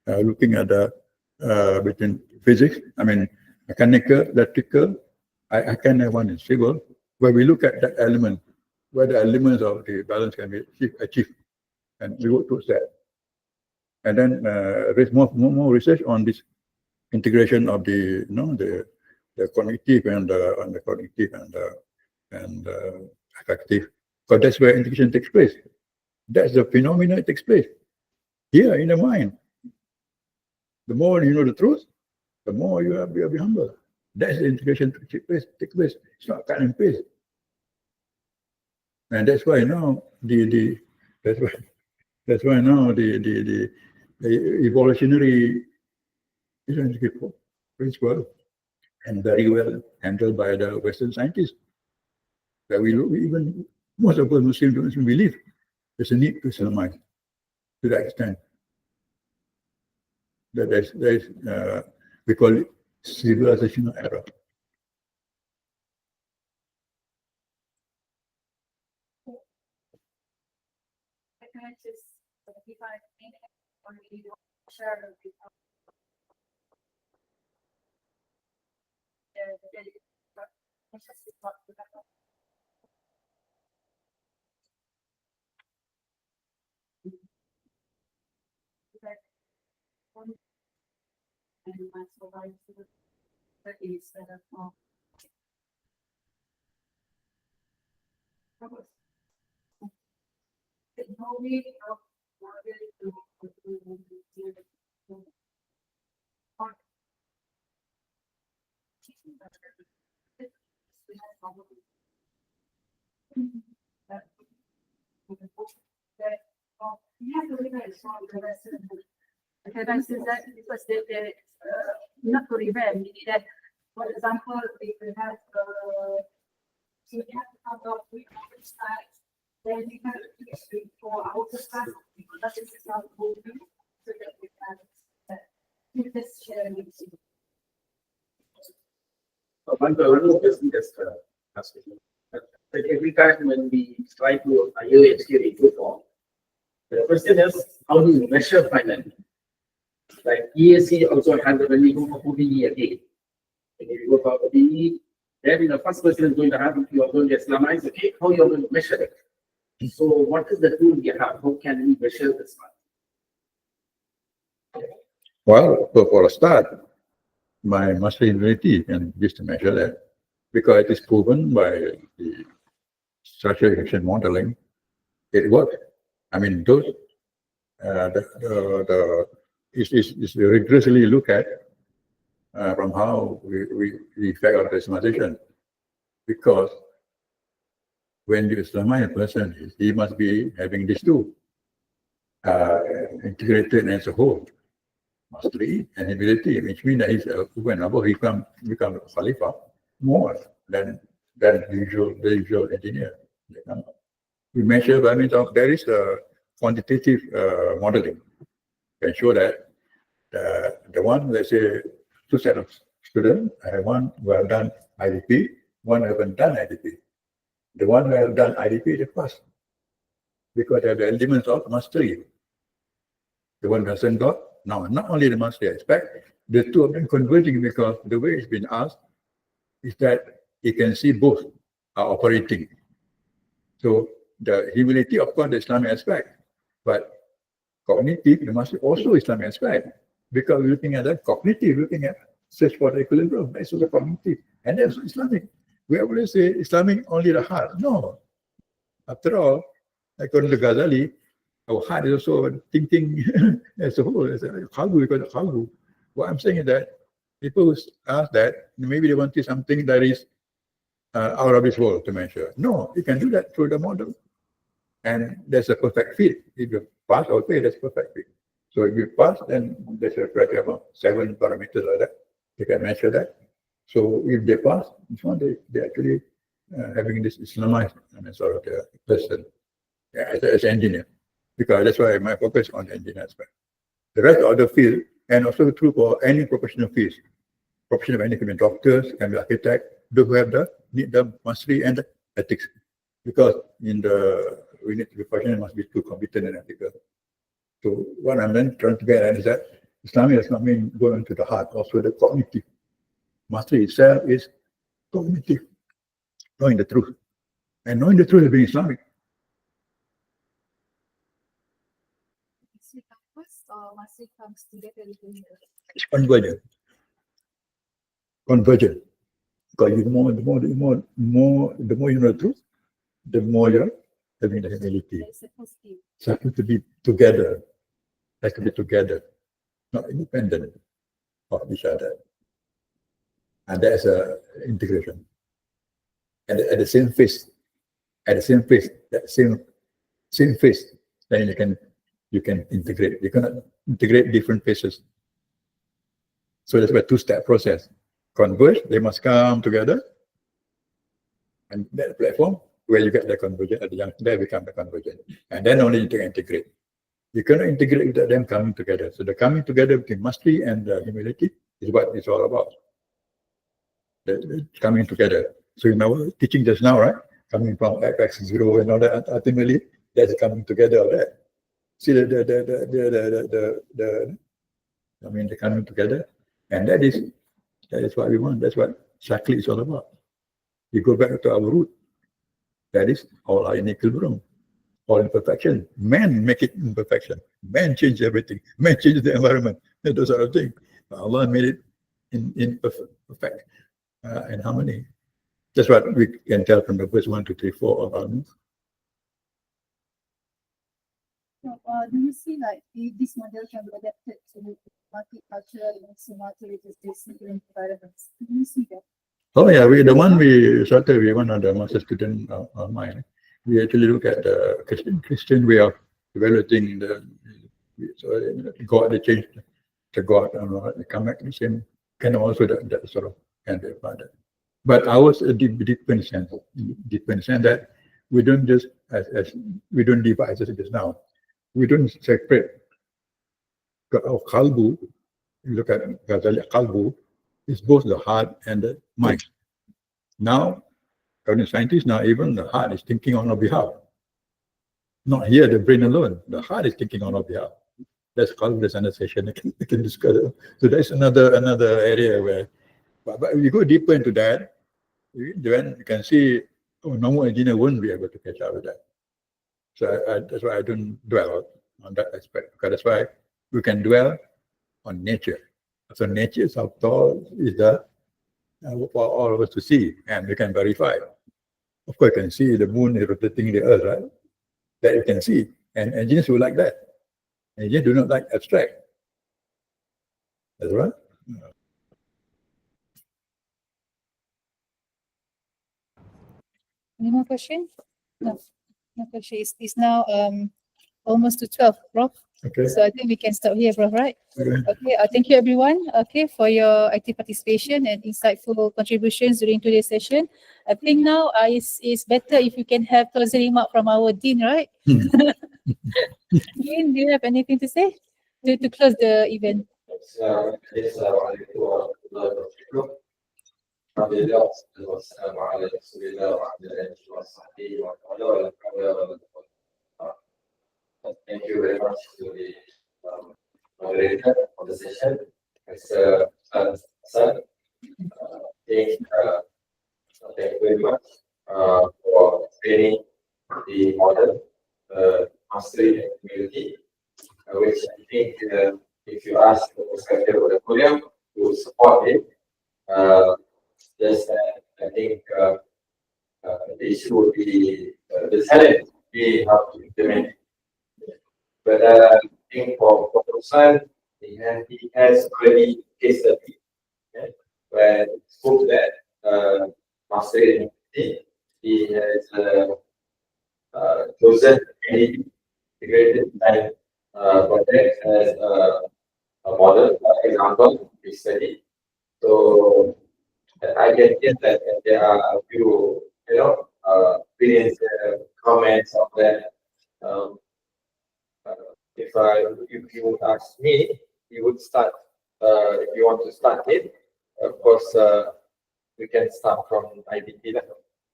looking at the between physics. I mean, mechanical, electrical. I can have one in civil, where we look at that element, where the elements of the balance can be achieved, and we work towards that. And then there's more research on this integration of the the cognitive and the cognitive and affective, because that's where integration takes place. That's the phenomenon that takes place here in the mind. The more you know the truth, the more you have to be humble. That's the integration to take place. It's not cut and paste. And that's why now that's why now the evolutionary principle, and very well handled by the Western scientists, that we even most of us Muslims don't even believe there's a need to Islamize to that extent. That there's we call it civilizational error. Can I just define or share because they not to revamp, that for example, if we have so we have to come up with our sites, then we can for our class because that is not moving, so that we can keep this sharing with you. Like every time when we try to IOEK improve on, the question is how do you measure finally? Like ESC also has a very good OBE again. And if you go for OBE, then the first question is going to have, if you are going to Islamize, okay, how you are going to measure it. So what is the tool we have? How can we measure this one? Well, for a start, my master university can use to measure that, because it is proven by the structural action modeling. It works. I mean, those is rigorously looked at from how we effect of the Islamization, because when you Islamize a person, he must be having these two integrated as a whole. mastery and humility, which means that he's when Abu become Khalifa more than the usual engineer. We measure by means of there is a quantitative modeling to ensure that the one, let's say, two set of students, one who have done IDP, one who haven't done IDP. The one who have done IDP, they pass because they have the elements of mastery. The one who hasn't got, now not only the mastery aspect, the two of them converging because the way it's been asked is that you can see both are operating. So the humility, of course, the Islamic aspect, but cognitive, there must be also Islamic aspect because we're looking at that cognitive, looking at search for the equilibrium. That's also cognitive, and that's Islamic. We always say Islamic only the heart. No, after all, according to Ghazali, our heart is also thinking as a whole. As a qalbu, because of qalbu. What I'm saying is that people who ask that maybe they want to see something that is out of this world to measure. No, you can do that through the model. And there's a perfect fit. If you pass or fail, that's perfect fit. So if you pass, then there's a criteria about 7 parameters like that. You can measure that. So if they pass, they actually having this Islamized sort of person as an engineer. Because that's why my focus on the engineer aspect. The rest of the field, and also true for any professional fields. Professional any can be doctors, can be architect, those who have need the mastery and the ethics. Because we need to be professional, must be too competent and ethical. So what I'm then trying to get at is that Islam does not mean go into the heart, also the cognitive. Mastery itself is cognitive, knowing the truth. And knowing the truth is being Islamic. Or mastery comes together with the It's convergent. Convergent. Because the more you know the truth, the more you're having the humility. it's Supposed to be together. Has to be together, not independent of each other. And that's integration. And at the same phase, that same phase, then you can integrate. You cannot integrate different phases. So that's a two-step process. Converge, they must come together. And that platform where you get the convergence at the young, there become the convergence. And then only you can integrate. You cannot integrate without them coming together. So the coming together between mastery and humility is what it's all about. The coming together. So in our teaching just now, right? Coming from FX0 and all that, ultimately, that's coming together of that. See the coming together. And that is what we want. That's what Shakli is all about. We go back to our root. That is all our in equilibrium, all imperfection. Man make it imperfection. Man change everything. Man changes the environment. Those sort of things. Allah made it in perfect and harmony. That's what we can tell from the verse 1, 2, 3, 4 of our move. So, do you see like this model can be adapted to multicultural and multi-religious different environments? Do you see that? Oh yeah, we one of the master student of mine. We actually look at the Christian way of evaluating God. They change the God, they come back to the same. Kind of also that sort of can be about that. But ours is deep in sense that we don't just as we don't divide as it is now. We don't separate. Our qalbu, you look at Ghazali, qalbu is both the heart and the mind. Now, according to scientists, now even the heart is thinking on our behalf. Not here, the brain alone. The heart is thinking on our behalf. That's called this another session. I can discuss it. So that's another area where, but if you go deeper into that, then you can see normal engineer wouldn't be able to catch up with that. So that's why I don't dwell on that aspect. Because that's why we can dwell on nature. So nature is how tall is the for all of us to see, and we can verify. Of course, you can see the moon is rotating the earth, right? That you can see. And engineers will like that. Engineers do not like abstract. That's right. Any more questions? No. No question. It's now almost to 12, Prof. Okay. So I think we can stop here, Prof, right? Okay. Okay, thank you everyone, for your active participation and insightful contributions during today's session. I think now it's better if you can have closing remark from our Dean, right? Dean, do you have anything to say to close the event? Thank you very much to the moderator of the session, Mr. Hassan. Thank you very much for training the model mastery and community, which I think if you ask the perspective of the Korean to support it, I think the issue would be the challenge we have to implement it. But I think for Ruslan, he has already case study where he spoke that mastery and he has chosen any integrated design project as a model example we study. So I can get that there are a few opinions, comments on that. If you would ask me, you would start. If you want to start it, of course, we can start from IDP.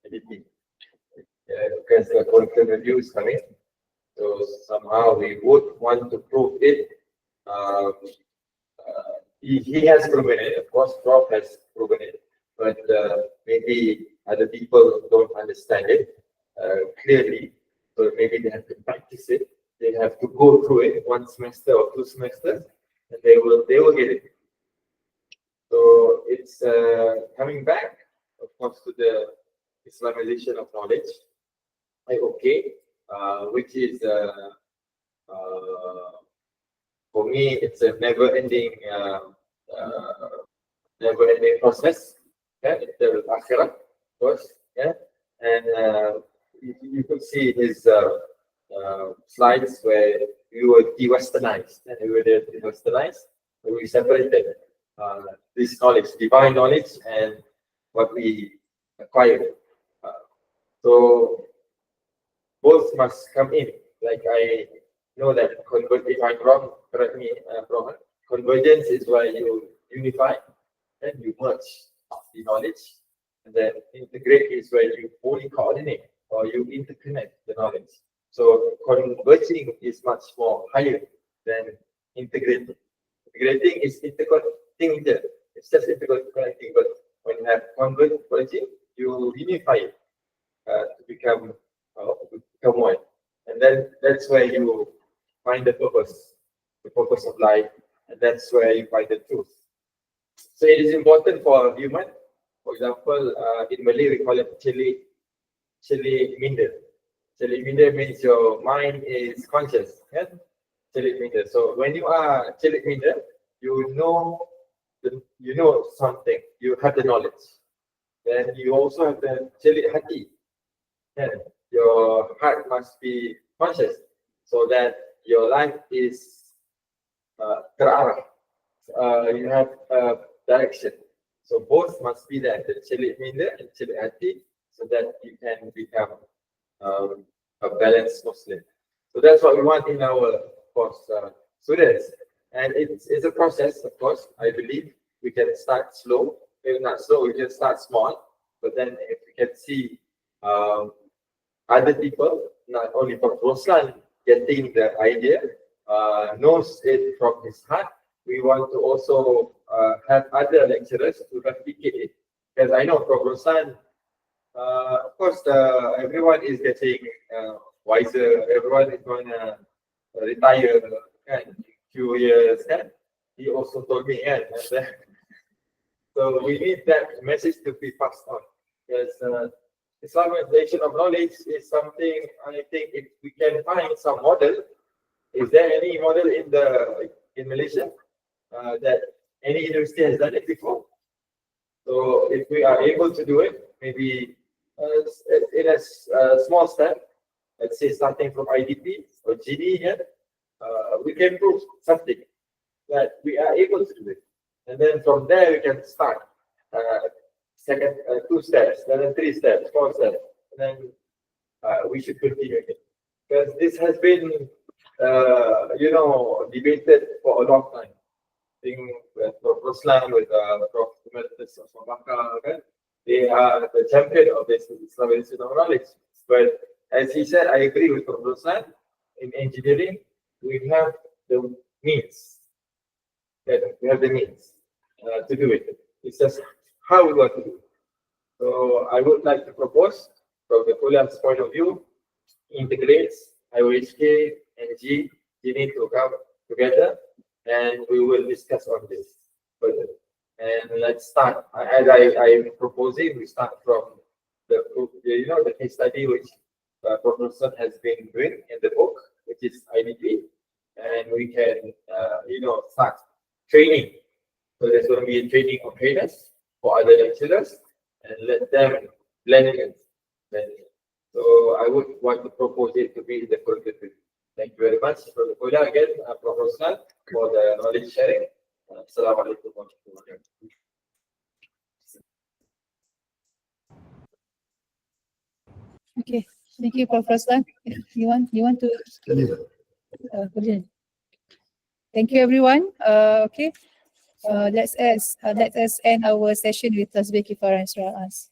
Because the curriculum review is coming, so somehow we would want to prove it. He has proven it, of course. Prof has proven it, but maybe other people don't understand it clearly. So maybe they have to practice it. They have to go through it 1 semester or 2 semesters, and they will get it. So it's coming back, of course, to the Islamization of knowledge, IOEK, which is for me it's a never-ending process. Yeah, the akhirat, of course. Yeah, and you could see his slides where we were de-westernized, and we were de-westernized, where we separated this knowledge, divine knowledge, and what we acquired. So both must come in. Like I know that if I'm wrong, correct me, Prof. Convergence is where you unify and you merge the knowledge, and then integrate is where you fully coordinate or you interconnect the knowledge. So converging is much more higher than integrating. Integrating is interconnecting. It's just interconnecting, but when you have converging, you unify it to become one, and then that's where you find the purpose of life, and that's where you find the truth. So it is important for a human. For example, in Malay we call it Celik Minda. Celik Minda means your mind is conscious. Yeah? Celik Minda. So when you are Celik Minda, you know something. You have the knowledge. Then you also have the Celik Hati. Yeah? Your heart must be conscious, so that your life is terarah. You have direction. So both must be there, the Celik Minda and Celik Hati, so that you can become a balanced Muslim. So that's what we want in our course students. And it's a process, of course. I believe we can start slow. If not slow, we can start small. But then if we can see other people, not only from Ruslan, getting the idea, knows it from his heart, we want to also have other lecturers to replicate it. Because I know from Ruslan, of course, everyone is getting wiser. Everyone is going to retire in a few years. He also told me, so we need that message to be passed on. Because Islamization of knowledge is something, I think, if we can find some model. Is there any model in Malaysia that any university has done it before? So if we are able to do it, maybe in a small step, let's say starting from IDP or GD here, we can prove something that we are able to do it. And then from there, we can start second 2 steps, then 3 steps, 4 steps, and then we should continue it. Because this has been, debated for a long time. I think with Prof. Ruslan, with Prof. Asnawi, they are the champion of this Islamisation of knowledge. But as he said, I agree with Prof. Ruslan. In engineering, we have the means. We have the means to do it. It's just how we want to do it. So I would like to propose, from the Fulham's point of view, integrates IOEK and G need to come together, and we will discuss on this further. And let's start. As I'm proposing, we start from the case study which Professor has been doing in the book, which is IDP, and we can start training. So there's going to be a training of trainers for other lecturers, and let them blend it. So I would want to propose it to be the curriculum. Thank you very much for the Kula again, Professor, for the knowledge sharing. Assalamu alaikum warahmatullahi wabarakatuh. Okay, thank you, Professor. You want to? Brilliant. Thank you, everyone. Okay, let's end our session with Tasbih Kifarah and Surah As.